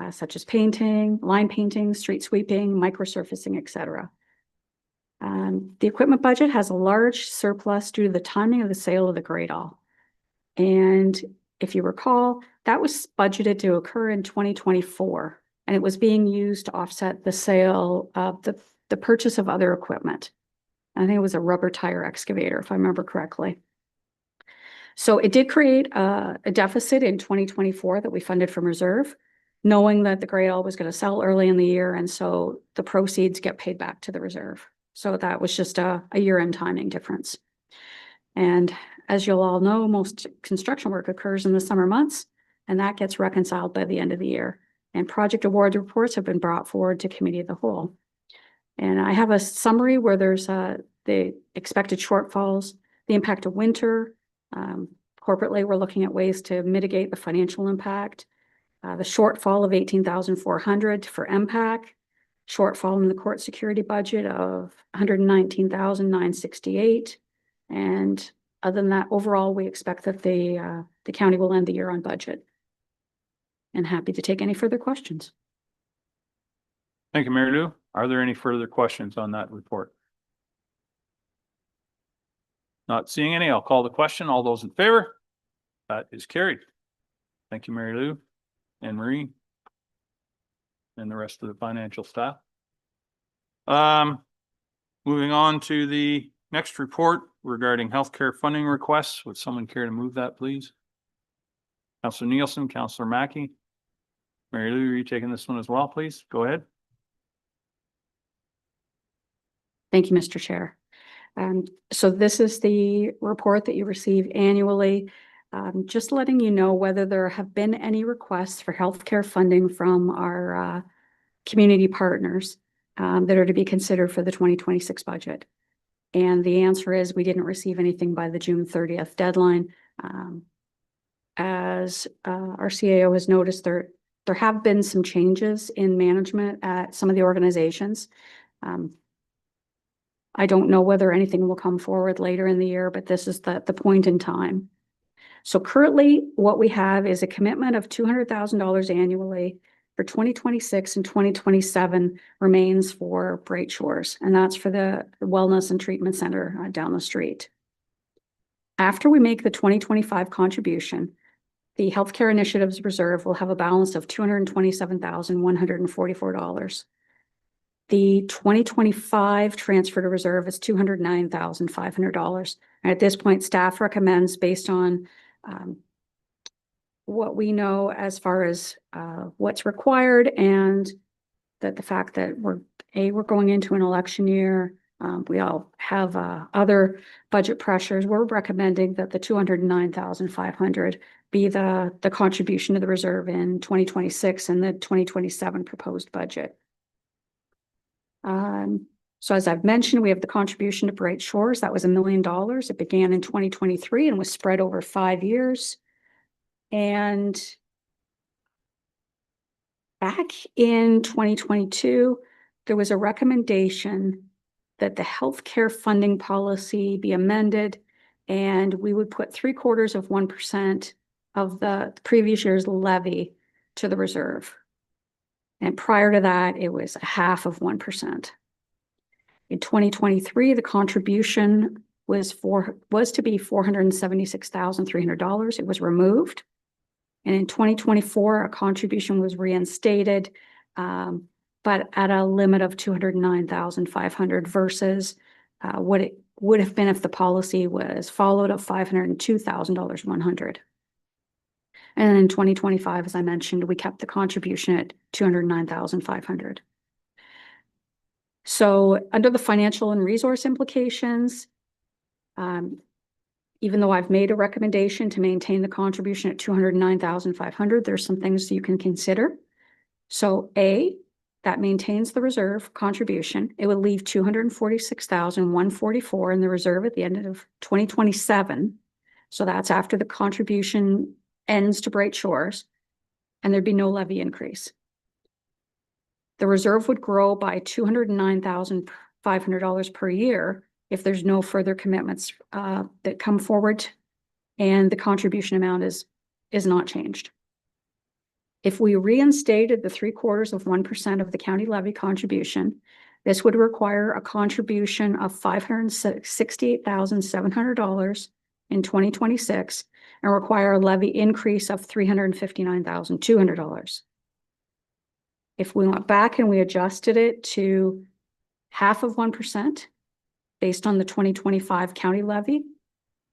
Speaker 5: such as painting, line painting, street sweeping, microsurfacing, etc. The equipment budget has a large surplus due to the timing of the sale of the Great All. And if you recall, that was budgeted to occur in 2024, and it was being used to offset the sale of the purchase of other equipment. I think it was a rubber tire excavator, if I remember correctly. So it did create a deficit in 2024 that we funded from reserve, knowing that the Great All was going to sell early in the year, and so the proceeds get paid back to the reserve. So that was just a year-end timing difference. And as you'll all know, most construction work occurs in the summer months, and that gets reconciled by the end of the year. And project award reports have been brought forward to committee of the whole. And I have a summary where there's the expected shortfalls, the impact of winter. Corporately, we're looking at ways to mitigate the financial impact. The shortfall of 18,400 for MPAC, shortfall in the court security budget of 119,968. And other than that, overall, we expect that the county will end the year on budget. And happy to take any further questions.
Speaker 1: Thank you, Mary Lou. Are there any further questions on that report? Not seeing any. I'll call the question. All those in favor? That is carried. Thank you, Mary Lou and Marie and the rest of the financial staff. Moving on to the next report regarding healthcare funding requests. Would someone care to move that, please? Councillor Nielsen, Councillor Mackey. Mary Lou, are you taking this one as well, please? Go ahead.
Speaker 5: Thank you, Mr. Chair. So this is the report that you receive annually. Just letting you know whether there have been any requests for healthcare funding from our community partners that are to be considered for the 2026 budget. And the answer is we didn't receive anything by the June 30th deadline. As our CAO has noticed, there have been some changes in management at some of the organizations. I don't know whether anything will come forward later in the year, but this is the point in time. So currently what we have is a commitment of $200,000 annually for 2026 and 2027 remains for Bright Shores, and that's for the Wellness and Treatment Center down the street. After we make the 2025 contribution, the Healthcare Initiatives Reserve will have a balance of $227,144. The 2025 transfer to reserve is $209,500. And at this point, staff recommends, based on what we know as far as what's required, and that the fact that we're going into an election year, We all have other budget pressures. We're recommending that the 209,500 be the contribution to the reserve in 2026 and the 2027 proposed budget. So as I've mentioned, we have the contribution to Bright Shores. That was $1 million. It began in 2023 and was spread over 5 years. And back in 2022, there was a recommendation that the healthcare funding policy be amended, and we would put 0.75% of the previous year's levy to the reserve. And prior to that, it was 0.5%. In 2023, the contribution was to be $476,300. It was removed. And in 2024, a contribution was reinstated, but at a limit of 209,500 versus what it would have been if the policy was followed of $502,100. And in 2025, as I mentioned, we kept the contribution at 209,500. So under the financial and resource implications, even though I've made a recommendation to maintain the contribution at 209,500, there's some things you can consider. So A, that maintains the reserve contribution. It would leave 246,144 in the reserve at the end of 2027. So that's after the contribution ends to Bright Shores, and there'd be no levy increase. The reserve would grow by $209,500 per year if there's no further commitments that come forward and the contribution amount is not changed. If we reinstated the 0.75% of the county levy contribution, this would require a contribution of $568,700 in 2026 and require a levy increase of $359,200. If we went back and we adjusted it to 0.5% based on the 2025 county levy,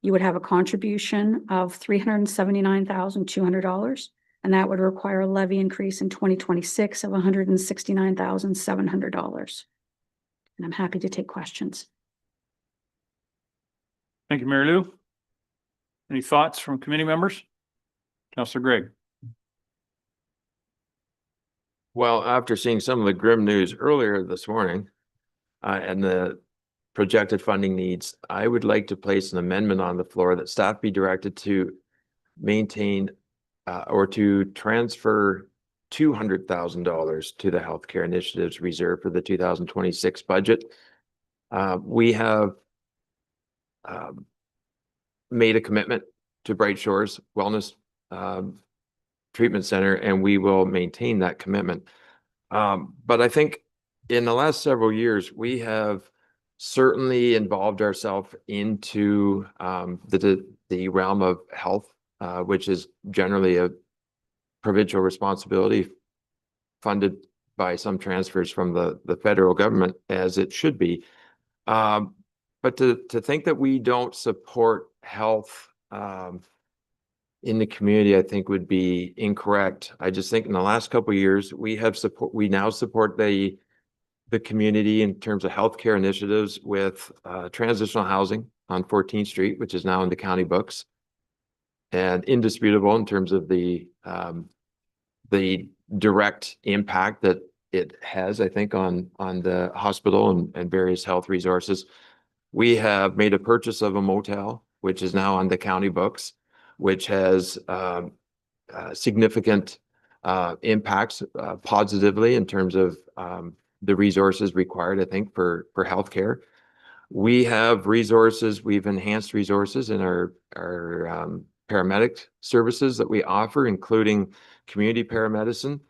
Speaker 5: you would have a contribution of $379,200. And that would require a levy increase in 2026 of $169,700. And I'm happy to take questions.
Speaker 1: Thank you, Mary Lou. Any thoughts from committee members? Councillor Gregg.
Speaker 4: Well, after seeing some of the grim news earlier this morning, and the projected funding needs, I would like to place an amendment on the floor that staff be directed to maintain or to transfer $200,000 to the healthcare initiatives reserve for the 2026 budget. We have made a commitment to Bright Shores Wellness Treatment Center, and we will maintain that commitment. But I think in the last several years, we have certainly involved ourselves into the realm of health, which is generally a provincial responsibility funded by some transfers from the federal government, as it should be. But to think that we don't support health in the community, I think would be incorrect. I just think in the last couple of years, we now support the community in terms of healthcare initiatives with transitional housing on 14th Street, which is now in the county books, and indisputable in terms of the direct impact that it has, I think, on the hospital and various health resources. We have made a purchase of a motel, which is now on the county books, which has significant impacts positively in terms of the resources required, I think, for healthcare. We have resources, we've enhanced resources in our paramedic services that we offer, including community paramedicine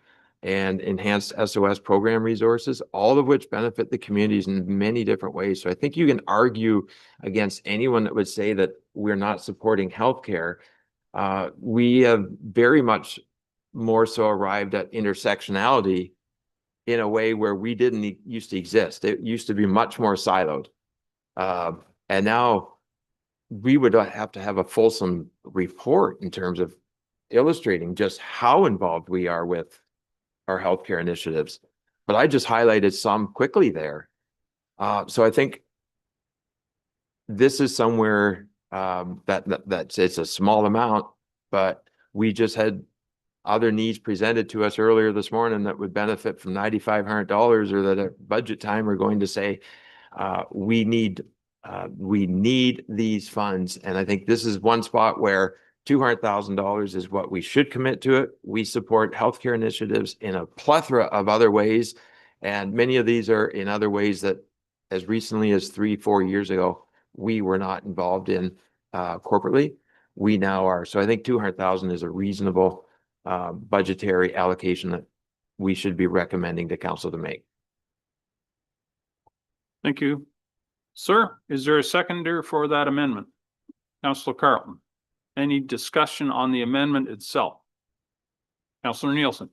Speaker 4: and enhanced SOS program resources, all of which benefit the communities in many different ways. So I think you can argue against anyone that would say that we're not supporting healthcare. We have very much more so arrived at intersectionality in a way where we didn't used to exist. It used to be much more siloed. And now we would have to have a fulsome report in terms of illustrating just how involved we are with our healthcare initiatives. But I just highlighted some quickly there. So I think this is somewhere that's it's a small amount, but we just had other needs presented to us earlier this morning that would benefit from $9,500, or that at budget time are going to say, we need these funds. And I think this is one spot where $200,000 is what we should commit to it. We support healthcare initiatives in a plethora of other ways. And many of these are in other ways that as recently as 3-4 years ago, we were not involved in corporately. We now are. So I think 200,000 is a reasonable budgetary allocation that we should be recommending to council to make.
Speaker 1: Thank you. Sir, is there a seconder for that amendment? Councillor Carlton, any discussion on the amendment itself? Councillor Nielsen.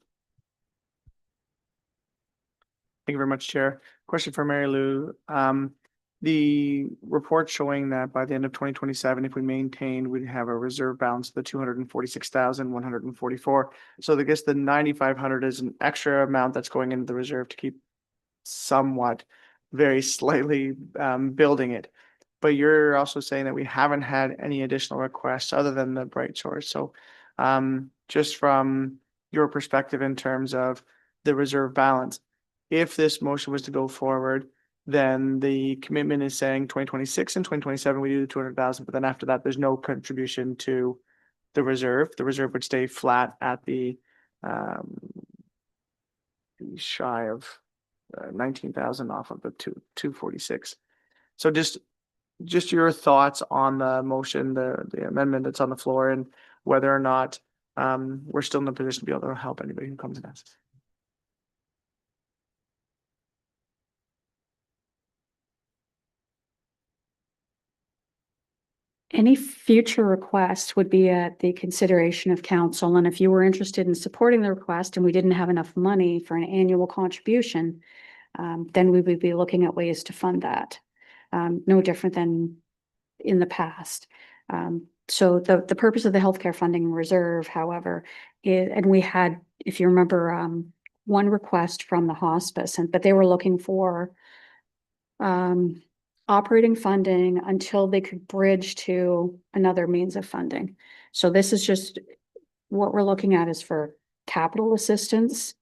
Speaker 3: Thank you very much, Chair. Question for Mary Lou. The report showing that by the end of 2027, if we maintain, we'd have a reserve balance of the 246,144. So I guess the 9,500 is an extra amount that's going into the reserve to keep somewhat, very slightly building it. But you're also saying that we haven't had any additional requests other than the Bright Source. So just from your perspective in terms of the reserve balance, if this motion was to go forward, then the commitment is saying 2026 and 2027, we do the 200,000, but then after that, there's no contribution to the reserve. The reserve would stay flat at the shy of 19,000 off of the 246. So just your thoughts on the motion, the amendment that's on the floor, and whether or not we're still in a position to be able to help anybody who comes and asks.
Speaker 5: Any future request would be at the consideration of council, and if you were interested in supporting the request and we didn't have enough money for an annual contribution, then we would be looking at ways to fund that. No different than in the past. So the purpose of the healthcare funding reserve, however, is, and we had, if you remember, one request from the hospice, but they were looking for operating funding until they could bridge to another means of funding. So this is just what we're looking at is for capital assistance.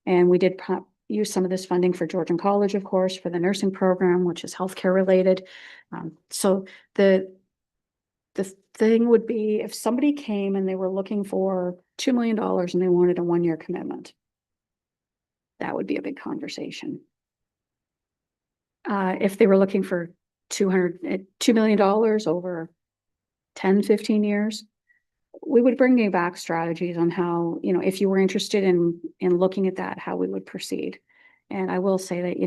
Speaker 5: And we did use some of this funding for Georgian College, of course, for the nursing program, which is healthcare related. So the thing would be if somebody came and they were looking for $2 million and they wanted a 1-year commitment, that would be a big conversation. If they were looking for $2 million over 10, 15 years, we would bring you back strategies on how, if you were interested in looking at that, how we would proceed. And I will say that,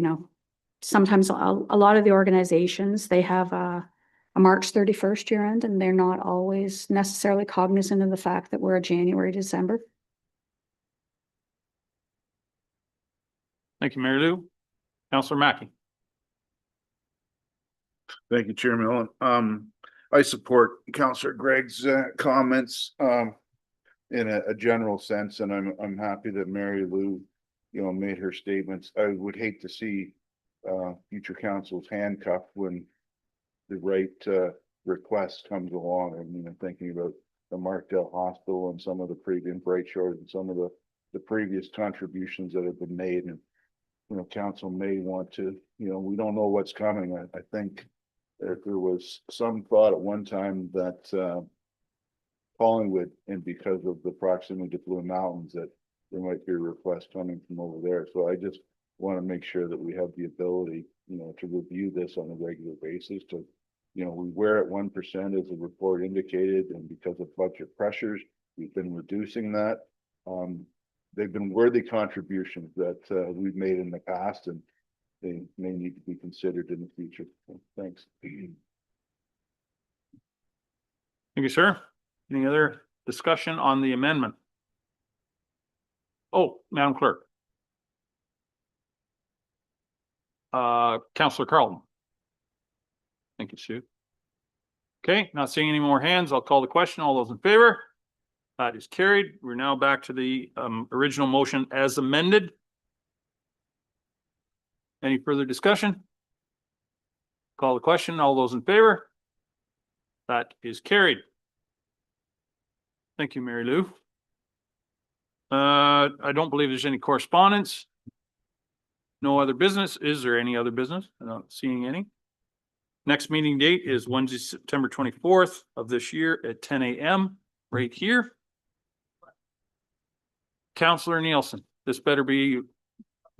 Speaker 5: sometimes a lot of the organizations, they have a March 31st year end, and they're not always necessarily cognizant of the fact that we're a January, December.
Speaker 1: Thank you, Mary Lou. Councillor Mackey.
Speaker 6: Thank you, Chair Millen. I support Councillor Gregg's comments in a general sense, and I'm happy that Mary Lou, made her statements. I would hate to see future councils handcuffed when the right request comes along. I mean, I'm thinking about the Markdale Hospital and some of the previous Bright Shores and some of the previous contributions that have been made, and council may want to, we don't know what's coming. I think that there was some thought at one time that Collingwood, and because of the proximity to Blue Mountains, that there might be a request coming from over there. So I just want to make sure that we have the ability, to review this on a regular basis. To, we were at 1% as the report indicated, and because of budget pressures, we've been reducing that. They've been worthy contributions that we've made in the past, and they may need to be considered in the future. Thanks.
Speaker 1: Thank you, sir. Any other discussion on the amendment? Oh, Madam Clerk. Councillor Carlton. Thank you, Sue. Okay, not seeing any more hands. I'll call the question. All those in favor? That is carried. We're now back to the original motion as amended. Any further discussion? Call the question. All those in favor? That is carried. Thank you, Mary Lou. I don't believe there's any correspondence. No other business. Is there any other business? I'm not seeing any. Next meeting date is Wednesday, September 24th of this year at 10 a.m. right here. Counselor Nielsen, this better be,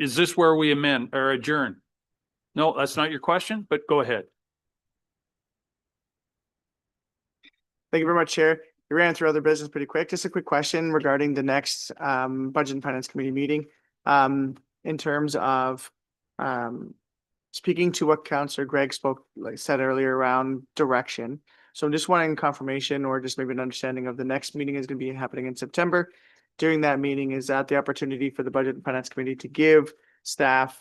Speaker 1: is this where we amend or adjourn? No, that's not your question, but go ahead.
Speaker 3: Thank you very much, Chair. We ran through other business pretty quick. Just a quick question regarding the next Budget and Finance Committee meeting. In terms of speaking to what Councillor Greg said earlier around direction. So I'm just wanting confirmation or just maybe an understanding of the next meeting is going to be happening in September. During that meeting, is that the opportunity for the Budget and Finance Committee to give staff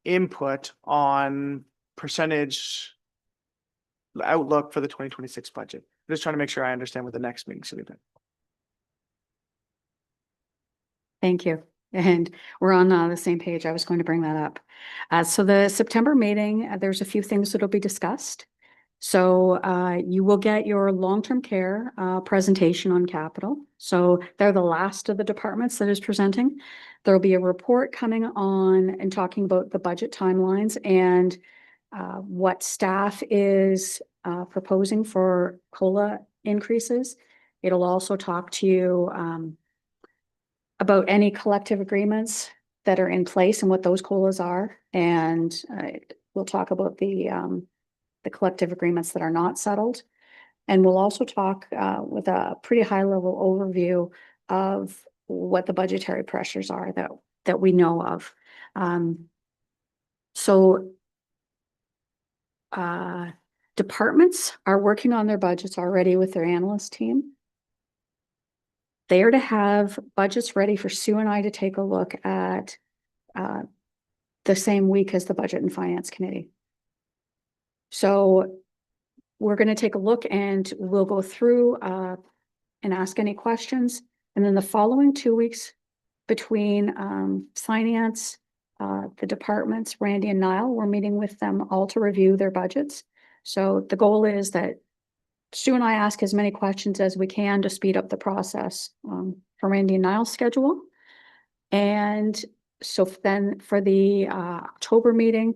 Speaker 3: input on percentage outlook for the 2026 budget? I'm just trying to make sure I understand what the next meeting should be.
Speaker 5: Thank you. And we're on the same page. I was going to bring that up. So the September meeting, there's a few things that'll be discussed. So you will get your long-term care presentation on capital. So they're the last of the departments that is presenting. There'll be a report coming on and talking about the budget timelines and what staff is proposing for COLA increases. It'll also talk to you about any collective agreements that are in place and what those COLAs are. And we'll talk about the collective agreements that are not settled. And we'll also talk with a pretty high level overview of what the budgetary pressures are that we know of. Departments are working on their budgets already with their analyst team. They are to have budgets ready for Sue and I to take a look at the same week as the Budget and Finance Committee. So we're going to take a look and we'll go through and ask any questions. And then the following 2 weeks between finance, the departments, Randy and Niall, we're meeting with them all to review their budgets. So the goal is that Stu and I ask as many questions as we can to speed up the process for Randy and Niall's schedule. And so then for the October meeting,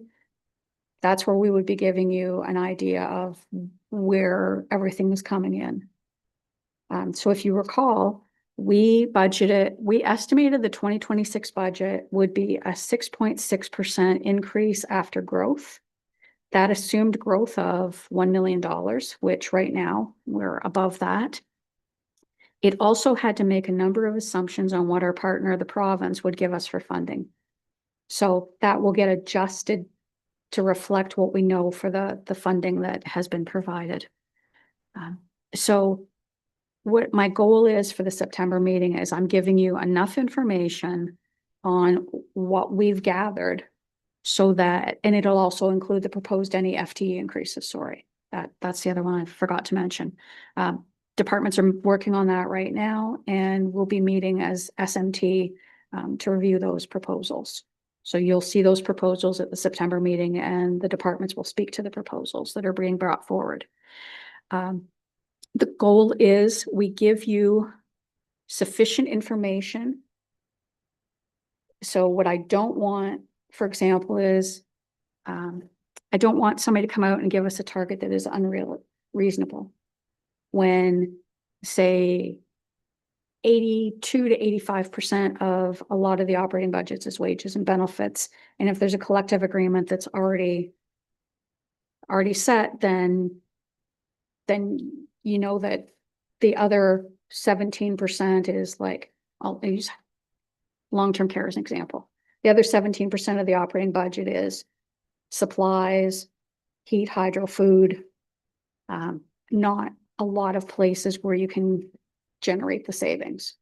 Speaker 5: that's where we would be giving you an idea of where everything is coming in. So if you recall, we estimated the 2026 budget would be a 6.6% increase after growth. That assumed growth of $1 million, which right now we're above that. It also had to make a number of assumptions on what our partner, the province, would give us for funding. So that will get adjusted to reflect what we know for the funding that has been provided. So what my goal is for the September meeting is I'm giving you enough information on what we've gathered so that, and it'll also include the proposed any FTE increases, sorry. That's the other one I forgot to mention. Departments are working on that right now and we'll be meeting as SMT to review those proposals. So you'll see those proposals at the September meeting and the departments will speak to the proposals that are being brought forward. The goal is we give you sufficient information. So what I don't want, for example, is I don't want somebody to come out and give us a target that is unreasonable when, say, 82 to 85% of a lot of the operating budgets is wages and benefits. And if there's a collective agreement that's already set, then you know that the other 17% is like, I'll use long-term care as an example. The other 17% of the operating budget is supplies, heat, hydro, food, not a lot of places where you can generate the savings.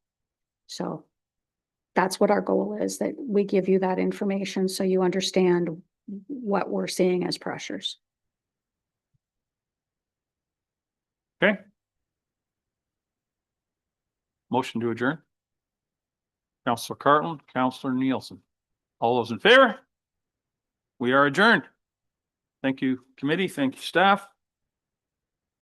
Speaker 5: So that's what our goal is, that we give you that information so you understand what we're seeing as pressures.
Speaker 1: Okay. Motion to adjourn. Councillor Cartland, Councillor Nielsen. All those in favor? We are adjourned. Thank you, committee. Thank you, staff.